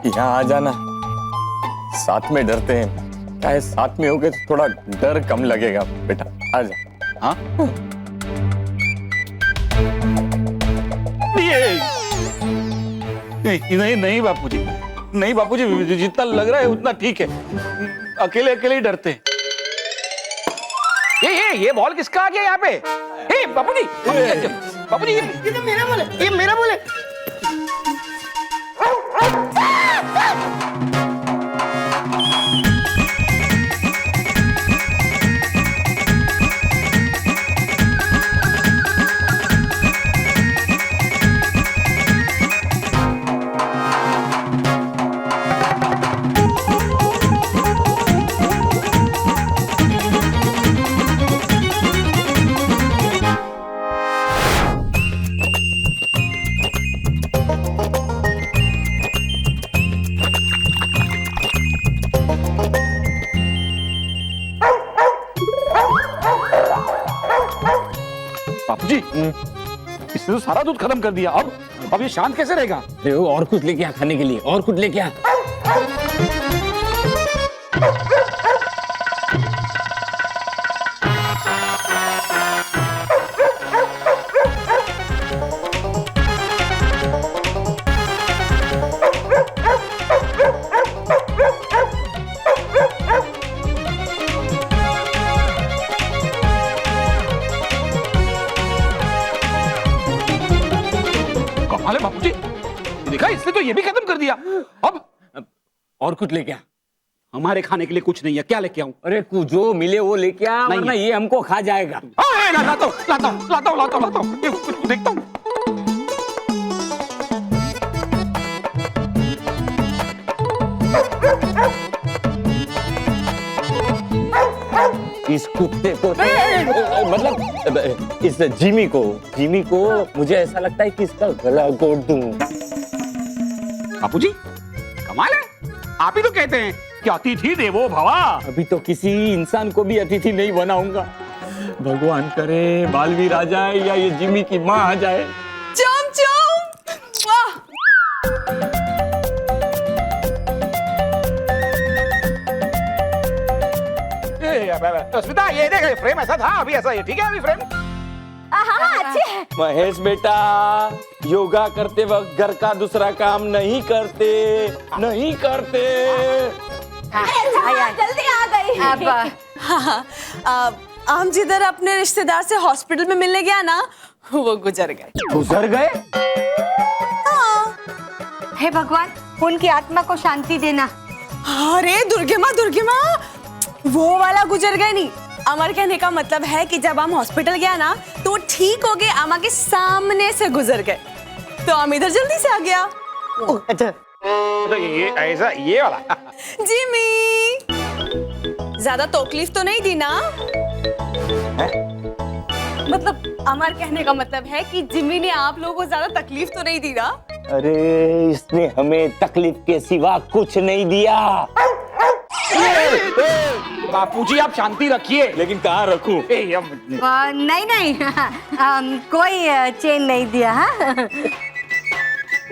Speaker 13: यहाँ आ जाना, साथ में डरते हैं, क्या है साथ में होगे तो थोड़ा डर कम लगेगा बेटा, आ जा।
Speaker 12: हाँ? नहीं नहीं बापूजी, नहीं बापूजी, जितना लग रहा है उतना ठीक है, अकेले अकेले ही डरते हैं। ये बॉल किसका आ गया यहाँ पे? बापूजी, बापूजी
Speaker 6: ये तो मेरा बॉल है, ये मेरा बॉल है।
Speaker 12: बापूजी, इसने तो सारा दूध खत्म कर दिया। अब अब ये शांत कैसे रहेगा?
Speaker 13: अरे वो और कुछ लेके आ खाने के लिए, और कुछ लेके आ।
Speaker 12: कमाल है बापूजी, देखा इसने तो ये भी खत्म कर दिया। अब
Speaker 13: और कुछ लेके आ।
Speaker 12: हमारे खाने के लिए कुछ नहीं है, क्या लेके आऊं?
Speaker 13: अरे जो मिले वो लेके आ,
Speaker 12: नहीं
Speaker 13: वरना
Speaker 12: है।
Speaker 13: ये हमको खा जाएगा।
Speaker 12: लाता हूं, देखता हूं।
Speaker 13: इस कुत्ते को मतलब इस जिमी को मुझे ऐसा लगता है कि इसका गला घोट दूं।
Speaker 12: बापूजी कमाल है, आप ही तो कहते हैं कि अतिथि देवो भवा।
Speaker 13: अभी तो किसी इंसान को भी अतिथि नहीं बनाऊंगा। भगवान करे बालवीर आ जाए या ये जिमी की माँ आ जाए।
Speaker 2: चम चम।
Speaker 12: स्मिता ये देख, फ्रेम ऐसा था, अभी ऐसा है, ठीक है अभी फ्रेम।
Speaker 2: हाँ अच्छे है।
Speaker 13: महेश बेटा, योगा करते वक्त घर का दूसरा काम नहीं करते।
Speaker 2: जल्दी आ गई।
Speaker 9: अब हम जिधर अपने रिश्तेदार से हॉस्पिटल में मिलने गया ना, वो गुजर गए।
Speaker 14: हे भगवान, उनकी आत्मा को शांति देना।
Speaker 9: अरे दुर्गे माँ, वो वाला गुजर गए नहीं। अमर कहने का मतलब है कि जब हम हॉस्पिटल गया ना तो ठीक हो गए, अम्मा के सामने से गुजर गए, तो हम इधर जल्दी से आ गया।
Speaker 12: अच्छा तो ये ऐसा ये वाला।
Speaker 9: जिमी, ज्यादा तकलीफ तो नहीं दी ना? मतलब अमर कहने का मतलब है कि जिमी ने आप लोगों को ज्यादा तकलीफ तो नहीं दी ना?
Speaker 13: अरे इसने हमें तकलीफ के सिवा कुछ नहीं दिया।
Speaker 12: बापूजी आप शांति रखिए।
Speaker 13: लेकिन कहाँ रखूं?
Speaker 14: नहीं कोई चेन नहीं दिया।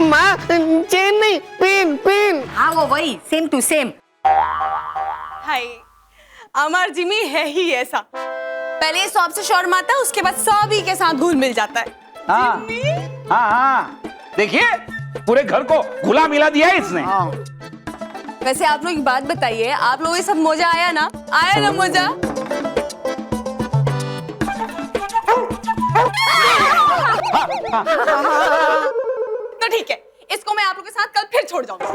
Speaker 6: माँ चेन नहीं, पेन।
Speaker 14: हाँ वो वही, same to same.
Speaker 9: Hi, Amar Jimmy है ही ऐसा, पहले सब से शोर मारता है, उसके बाद सभी के साथ घुल मिल जाता है।
Speaker 12: हाँ देखिए पूरे घर को घुला मिला दिया है इसने।
Speaker 9: वैसे आप लोग एक बात बताइए, आप लोगों को सब मजा आया ना? मजा? तो ठीक है, इसको मैं आप लोगों के साथ कल फिर छोड़ जाऊंगा।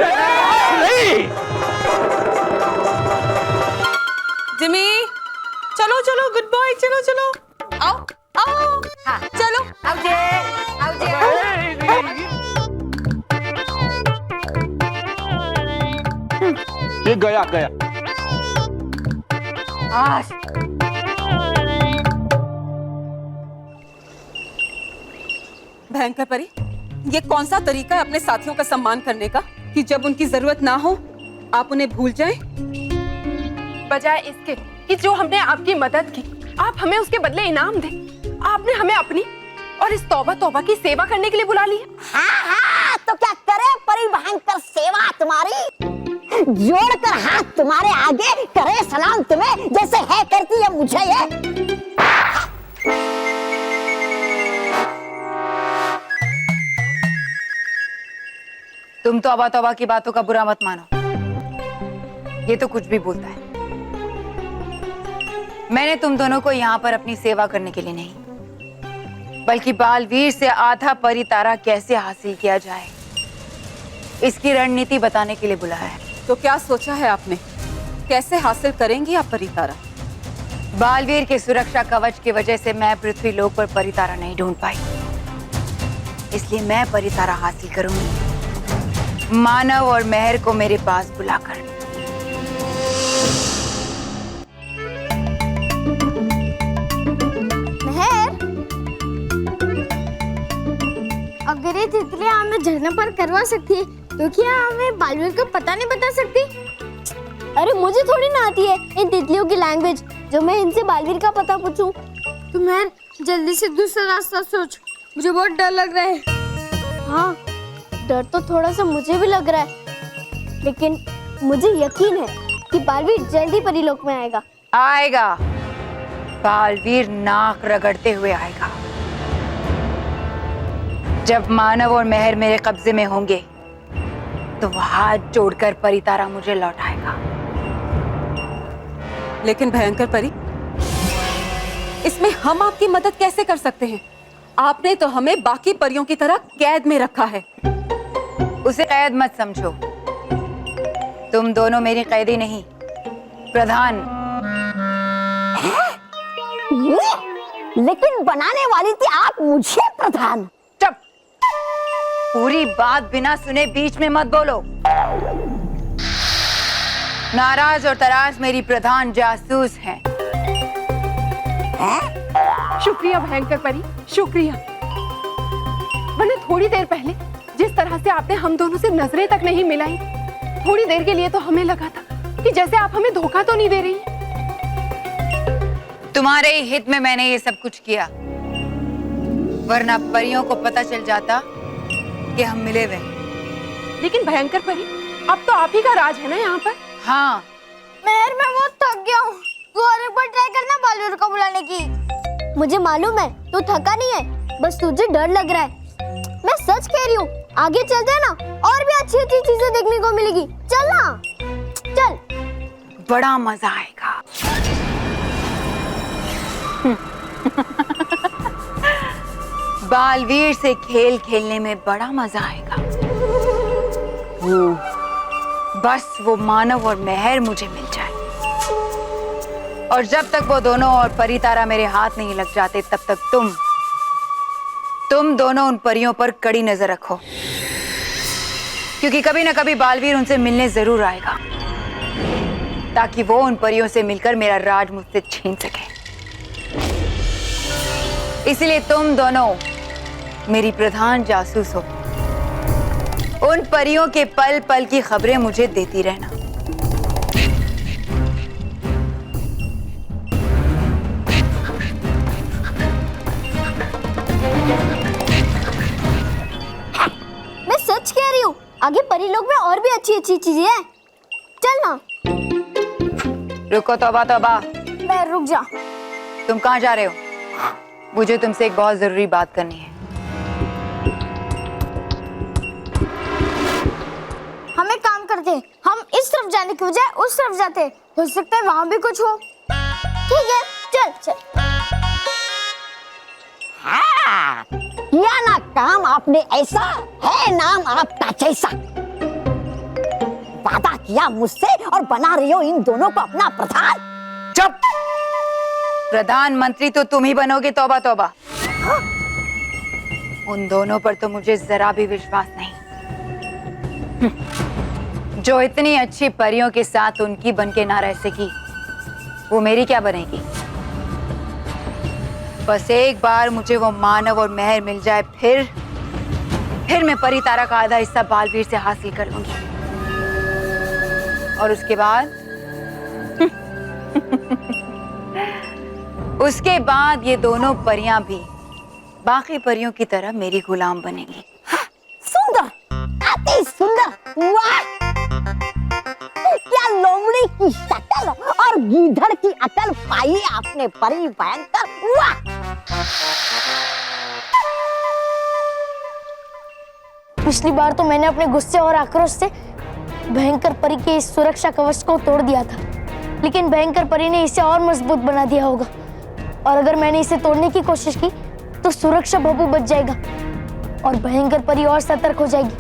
Speaker 9: जिमी चलो गुड बाय, चलो आओ
Speaker 14: हाँ।
Speaker 9: चलो
Speaker 14: आओ जे।
Speaker 12: ये गया
Speaker 5: भयंकर परी, ये कौन सा तरीका है अपने साथियों का सम्मान करने का कि जब उनकी जरूरत ना हो आप उन्हें भूल जाएं?
Speaker 15: बजाय इसके कि जो हमने आपकी मदद की, आप हमें उसके बदले इनाम दें। आपने हमें अपनी और इस तौबा की सेवा करने के लिए बुला लिया।
Speaker 10: हाँ, तो क्या करे परी भयंकर सेवा तुम्हारी, जोड़कर हाथ तुम्हारे आगे करे सलाम तुम्हें, जैसे है करती है मुझे ये।
Speaker 11: तुम तौबा की बातों का बुरा मत मानो, ये तो कुछ भी बोलता है। मैंने तुम दोनों को यहाँ पर अपनी सेवा करने के लिए नहीं, बल्कि बालवीर से आधा परी तारा कैसे हासिल किया जाए इसकी रणनीति बताने के लिए बुलाया है।
Speaker 5: तो क्या सोचा है आपने, कैसे हासिल करेंगी आप परितारा?
Speaker 11: बालवीर के सुरक्षा कवच की वजह से मैं पृथ्वी लोक पर परितारा नहीं ढूंढ पाई, इसलिए मैं परितारा हासिल करूंगी मानव और मेहर को मेरे पास बुलाकर।
Speaker 8: अगर ये तितलियां हमें झरने पर करवा सकती है तो क्या हमें बालवीर का पता नहीं बता सकती? अरे मुझे थोड़ी ना आती है इन तितलियों की लैंग्वेज जो मैं इनसे बालवीर का पता पूछूं। तो मैं जल्दी से दूसरा रास्ता सोच, मुझे बहुत डर लग रहा है। हाँ, डर तो थोड़ा सा मुझे भी लग रहा है, लेकिन मुझे यकीन है कि बालवीर जल्दी परीलोक में आएगा।
Speaker 11: आएगा, बालवीर नाक रगड़ते हुए आएगा। जब मानव और मेहर मेरे कब्जे में होंगे तो वो हाथ जोड़कर परितारा मुझे लौटाएगा।
Speaker 4: लेकिन भयंकर परी, इसमें हम आपकी मदद कैसे कर सकते हैं? आपने तो हमें बाकी परियों की तरह कैद में रखा है।
Speaker 11: उसे कैद मत समझो, तुम दोनों मेरी कैदी नहीं, प्रधान।
Speaker 10: लेकिन बनाने वाली थी आप मुझे प्रधान।
Speaker 11: चुप, पूरी बात बिना सुने बीच में मत बोलो। नाराज और तराश मेरी प्रधान जासूस हैं।
Speaker 15: शुक्रिया भयंकर परी, शुक्रिया। वरना थोड़ी देर पहले जिस तरह से आपने हम दोनों से नजरें तक नहीं मिलाई, थोड़ी देर के लिए तो हमें लगा था कि जैसे आप हमें धोखा तो नहीं दे रही।
Speaker 11: तुम्हारे ही हित में मैंने ये सब कुछ किया, वरना परियों को पता चल जाता कि हम मिले हुए हैं।
Speaker 15: लेकिन भयंकर परी, अब तो आप ही का राज है ना यहाँ पर।
Speaker 11: हाँ,
Speaker 8: मेहर, मैं बहुत थक गया हूँ। तू और एक बार ट्राई करना बालवीर को बुलाने की। मुझे मालूम है तू थका नहीं है, बस तुझे डर लग रहा है। मैं सच कह रही हूँ, आगे चलते हैं ना, और भी अच्छी अच्छी चीजें देखने को मिलेगी। चल ना, चल।
Speaker 11: बड़ा मजा आएगा। बालवीर से खेल खेलने में बड़ा मजा आएगा। बस वो मानव और मेहर मुझे मिल जाए, और जब तक वो दोनों और परितारा मेरे हाथ नहीं लग जाते, तब तक तुम दोनों उन परियों पर कड़ी नजर रखो, क्योंकि कभी ना कभी बालवीर उनसे मिलने जरूर आएगा, ताकि वो उन परियों से मिलकर मेरा राज मुझसे छीन सके। इसलिए तुम दोनों मेरी प्रधान जासूस हो। उन परियों के पल पल की खबरें मुझे देती रहना।
Speaker 8: मैं सच कह रही हूँ, आगे परीलोक में और भी अच्छी अच्छी चीजें हैं। चल ना।
Speaker 11: रुको तौबा तौबा।
Speaker 8: मैं रुक जा।
Speaker 11: तुम कहाँ जा रहे हो? मुझे तुमसे एक बहुत जरूरी बात करनी है।
Speaker 8: हम एक काम करते हैं, हम इस तरफ जाने की बजाय उस तरफ जाते हैं। हो सकता है वहाँ भी कुछ हो। ठीक है, चल चल।
Speaker 10: हाँ, किया ना काम आपने ऐसा, है नाम आपका जैसा। वादा किया मुझसे और बना रही हो इन दोनों को अपना प्रधान।
Speaker 11: चुप, प्रधानमंत्री तो तुम ही बनोगे। तौबा तौबा।
Speaker 10: हाँ?
Speaker 11: उन दोनों पर तो मुझे जरा भी विश्वास नहीं। जो इतनी अच्छी परियों के साथ उनकी बनके ना रह सकी, वो मेरी क्या बनेगी? बस एक बार मुझे वो मानव और मेहर मिल जाए, फिर मैं परितारा का आधा हिस्सा बालवीर से हासिल कर लूंगी, और उसके बाद ये दोनों परियां भी बाकी परियों की तरह मेरी गुलाम बनेंगी।
Speaker 10: सुंदर, अति सुंदर। वाह, क्या लोमड़ी की शक्ल और गीधड़ की अकल पाई आपने परी भयंकर। वाह।
Speaker 8: पिछली बार तो मैंने अपने गुस्से और आक्रोश से भयंकर परी के इस सुरक्षा कवच को तोड़ दिया था, लेकिन भयंकर परी ने इसे और मजबूत बना दिया होगा, और अगर मैंने इसे तोड़ने की कोशिश की तो सुरक्षा भभू बच जाएगा और भयंकर परी और सतर्क हो जाएगी,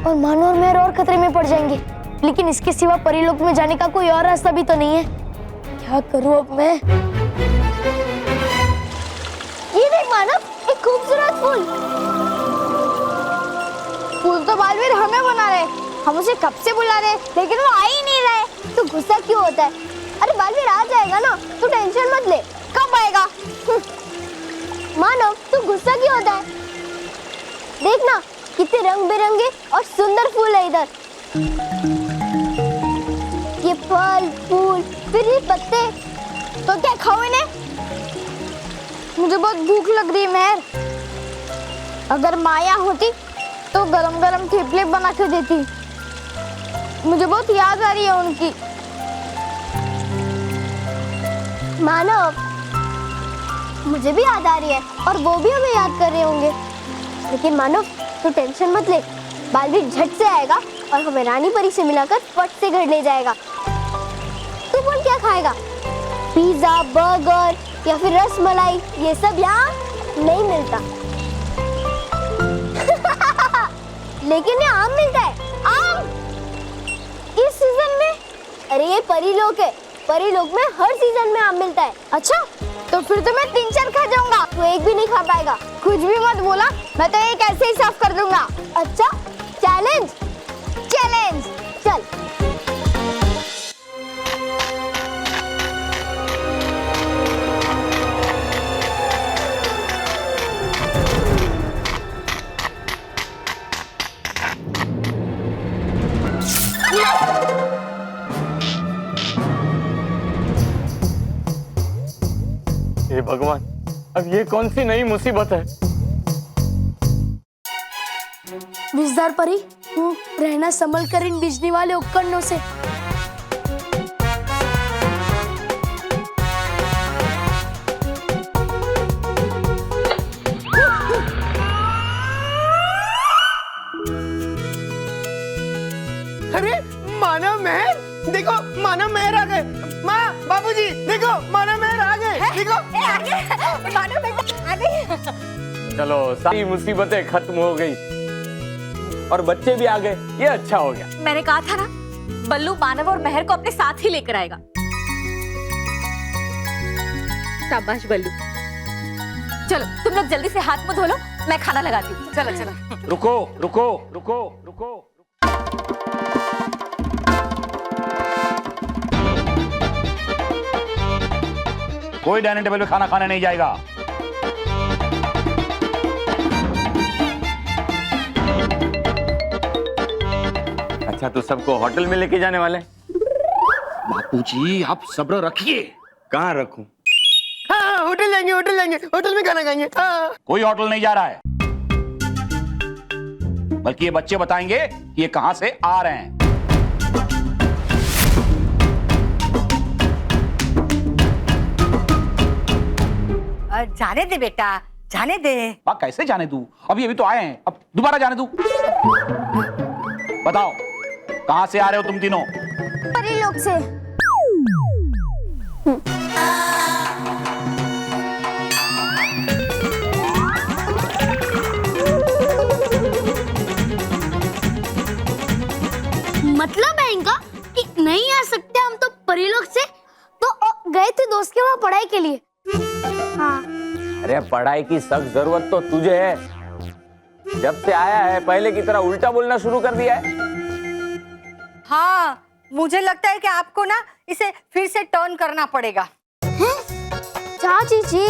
Speaker 8: और मानो और मेहर और खतरे में पड़ जाएंगे। लेकिन इसके सिवा परीलोक में जाने का कोई और रास्ता भी तो नहीं है। क्या करूं अब मैं? ये देख मानव, एक खूबसूरत फूल। फूल तो बालवीर हमें बना रहे, हम उसे कब से बुला रहे, लेकिन वो आ ही नहीं रहे। तो गुस्सा क्यों होता है? अरे बालवीर आ जाएगा ना, तू टेंशन मत ले। कब आएगा? मानव, तू गुस्सा क्यों होता है? देखना कितने रंग बिरंगे और सुंदर फूल है इधर। ये फल, फूल, फिर ये पत्ते। तो क्या खाओ इन्हें? मुझे बहुत भूख लग रही है मेहर। अगर माया होती तो गरम गरम थेपले बना के देती। मुझे बहुत याद आ रही है उनकी। मानव, मुझे भी याद आ रही है और वो भी हमें याद कर रहे होंगे। लेकिन मानव, तू टेंशन मत ले, बालवीर झट से आएगा और हमें रानी परी से मिलाकर फट से घर ले जाएगा। तू बोल क्या खाएगा? पिज्जा, बर्गर या फिर रसमलाई? ये सब यहाँ नहीं मिलता। लेकिन ये आम मिलता है। आम इस सीजन में? अरे ये परी लोक है, परी लोक में हर सीजन में आम मिलता है। अच्छा, तो फिर तो मैं 3-4 खा जाऊंगा, तू एक भी नहीं खा पाएगा। कुछ भी मत बोला, मैं तो एक ऐसे ही साफ कर दूंगा। अच्छा, चैलेंज चैलेंज, चल।
Speaker 13: हे भगवान, अब ये कौन सी नई मुसीबत है?
Speaker 8: विजदार परी, रहना संभल कर इन बिजली वाले उपकरणों से।
Speaker 6: अरे मानव महर, देखो मानव महर आ गए। माँ, बाबूजी, देखो मानव महर आ गए। देखो
Speaker 14: मानव बेटा आ गई।
Speaker 13: चलो, सारी मुसीबतें खत्म हो गई और बच्चे भी आ गए, ये अच्छा हो गया।
Speaker 14: मैंने कहा था ना, बल्लू मानव और महर को अपने साथ ही लेकर आएगा। शाबाश बल्लू। चलो तुम लोग जल्दी से हाथ मुंह धो लो, मैं खाना लगाती हूँ। चलो चलो।
Speaker 12: रुको रुको रुको रुको। कोई डाइनिंग टेबल पे खाना खाने नहीं जाएगा।
Speaker 13: अच्छा, तो सबको होटल में लेके जाने वाले?
Speaker 12: बापूजी, आप सब्र रखिए।
Speaker 13: कहाँ रखूं?
Speaker 6: हाँ, होटल जाएंगे, होटल जाएंगे, होटल में खाना खाएंगे। हाँ।
Speaker 12: कोई होटल नहीं जा रहा है, बल्कि ये बच्चे बताएंगे कि ये कहां से आ रहे हैं।
Speaker 14: जाने दे बेटा, जाने दे।
Speaker 12: बात कैसे जाने दूं? अभी तो आए हैं, अब दोबारा जाने दूं? बताओ, कहां से आ रहे हो तुम तीनों?
Speaker 8: परी लोक से। मतलब है इनका कि नहीं आ सकते हम तो परी लोक से, तो गए थे दोस्त के वहाँ पढ़ाई के लिए। हाँ।
Speaker 13: अरे पढ़ाई की सख्त जरूरत तो तुझे है। जब से आया है पहले की तरह उल्टा बोलना शुरू कर दिया है।
Speaker 14: हाँ, मुझे लगता है कि आपको ना इसे फिर से टर्न करना पड़ेगा।
Speaker 8: चाची जी,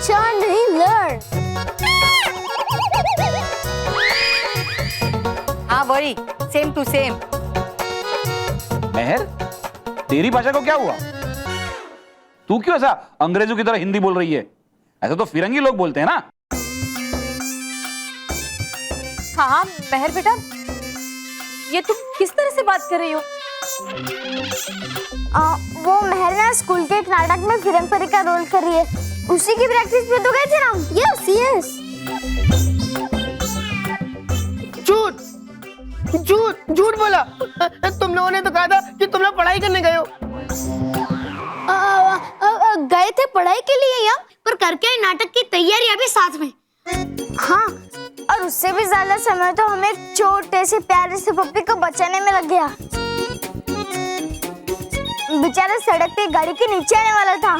Speaker 8: टर्न नहीं, लर्न।
Speaker 14: हाँ वही, सेम टू सेम।
Speaker 12: महर, तेरी भाषा को क्या हुआ? तू क्यों ऐसा अंग्रेजों की तरह हिंदी बोल रही है? ऐसा तो फिरंगी लोग बोलते हैं ना।
Speaker 2: हाँ महर बेटा, ये तुम किस तरह से बात कर रही हो?
Speaker 8: वो महर ना स्कूल के एक नाटक में फिरंग परी का रोल कर रही है, उसी की प्रैक्टिस पे तो गए थे हम। Yes yes.
Speaker 6: झूठ झूठ झूठ बोला। तुम लोगों ने तो कहा था कि तुम लोग पढ़ाई करने गए हो।
Speaker 8: गए थे पढ़ाई के लिए यहाँ, पर करके नाटक की तैयारी अभी साथ में। हाँ, और उससे भी ज्यादा समय तो हमें एक छोटे से प्यारे से पप्पी को बचाने में लग गया। बेचारा सड़क पे गाड़ी के नीचे आने वाला था।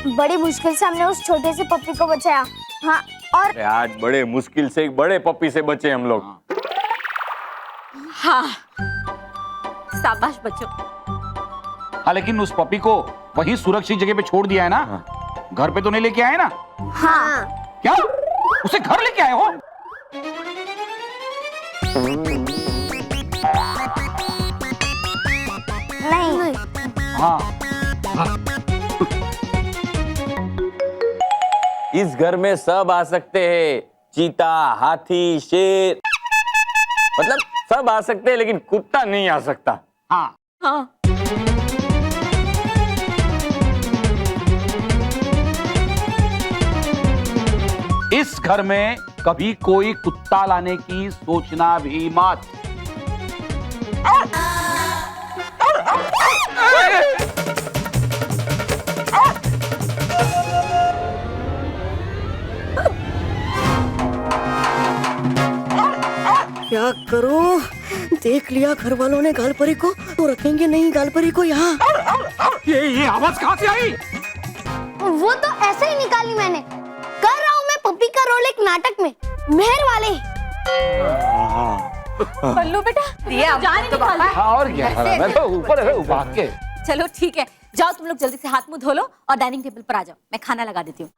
Speaker 8: बड़ी मुश्किल से हमने उस छोटे से पप्पी को बचाया। हाँ, और
Speaker 13: आज बड़े मुश्किल से एक बड़े पप्पी से बचे हम लोग।
Speaker 2: हाँ, शाबाश बच्चों।
Speaker 12: हाँ, लेकिन उस पपी को वही सुरक्षित जगह पे छोड़ दिया है ना? घर पे तो नहीं लेके आए ना?
Speaker 8: हाँ।
Speaker 12: क्या? उसे घर लेके आए हो?
Speaker 8: नहीं।
Speaker 12: हाँ।
Speaker 13: इस घर में सब आ सकते हैं, चीता, हाथी, शेर, मतलब सब आ सकते हैं लेकिन कुत्ता नहीं आ सकता। हाँ
Speaker 2: हाँ।
Speaker 12: इस घर में कभी कोई कुत्ता लाने की सोचना भी मत।
Speaker 10: क्या करो? देख लिया घर वालों ने गालपरी को, तो रखेंगे नहीं गालपरी को यहाँ।
Speaker 12: ये आवाज कहाँ से आई?
Speaker 8: वो तो ऐसे ही निकाली मैंने। कर रहा हूँ मैं पप्पी का रोल एक नाटक में, मेहर वाले।
Speaker 14: बल्लू बेटा जान ही निकाल।
Speaker 12: हाँ और क्या, मैं तो ऊपर है भाग के।
Speaker 14: चलो ठीक है, जाओ तुम लोग जल्दी से हाथ मुंह धो लो और डाइनिंग टेबल पर आ जाओ, मैं खाना लगा देती हूँ।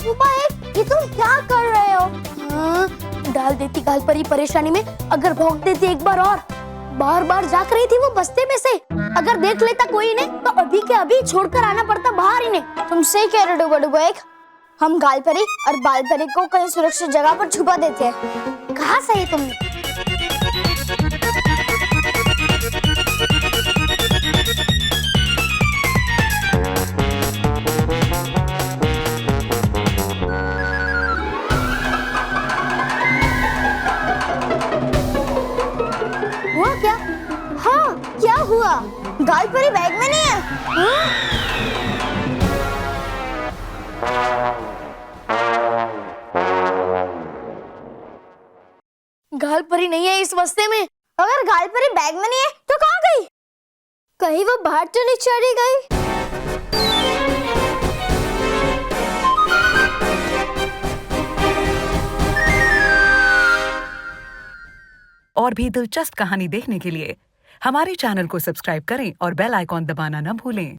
Speaker 8: छुपा ये तुम क्या कर रहे हो? हाँ, डाल देती गालपरी परेशानी में, अगर भौंक देती एक बार और। बार बार जाग रही थी वो बस्ते में से, अगर देख लेता कोई इन्हें तो अभी के अभी छोड़कर आना पड़ता बाहर इन्हें। तुम सही कह रहे हो डुबो एक, हम गालपरी और बालपरी को कहीं सुरक्षित जगह पर छुपा देते हैं। कहा सही तुमने? हुआ क्या? हाँ क्या हुआ? गालपरी बैग में नहीं है? हाँ? गालपरी नहीं है इस बस्ते में। अगर गालपरी बैग में नहीं है तो कहाँ गई? कहीं वो बाहर तो नहीं चली गई?
Speaker 16: और भी दिलचस्प कहानी देखने के लिए हमारे चैनल को सब्सक्राइब करें और बेल आइकॉन दबाना न भूलें।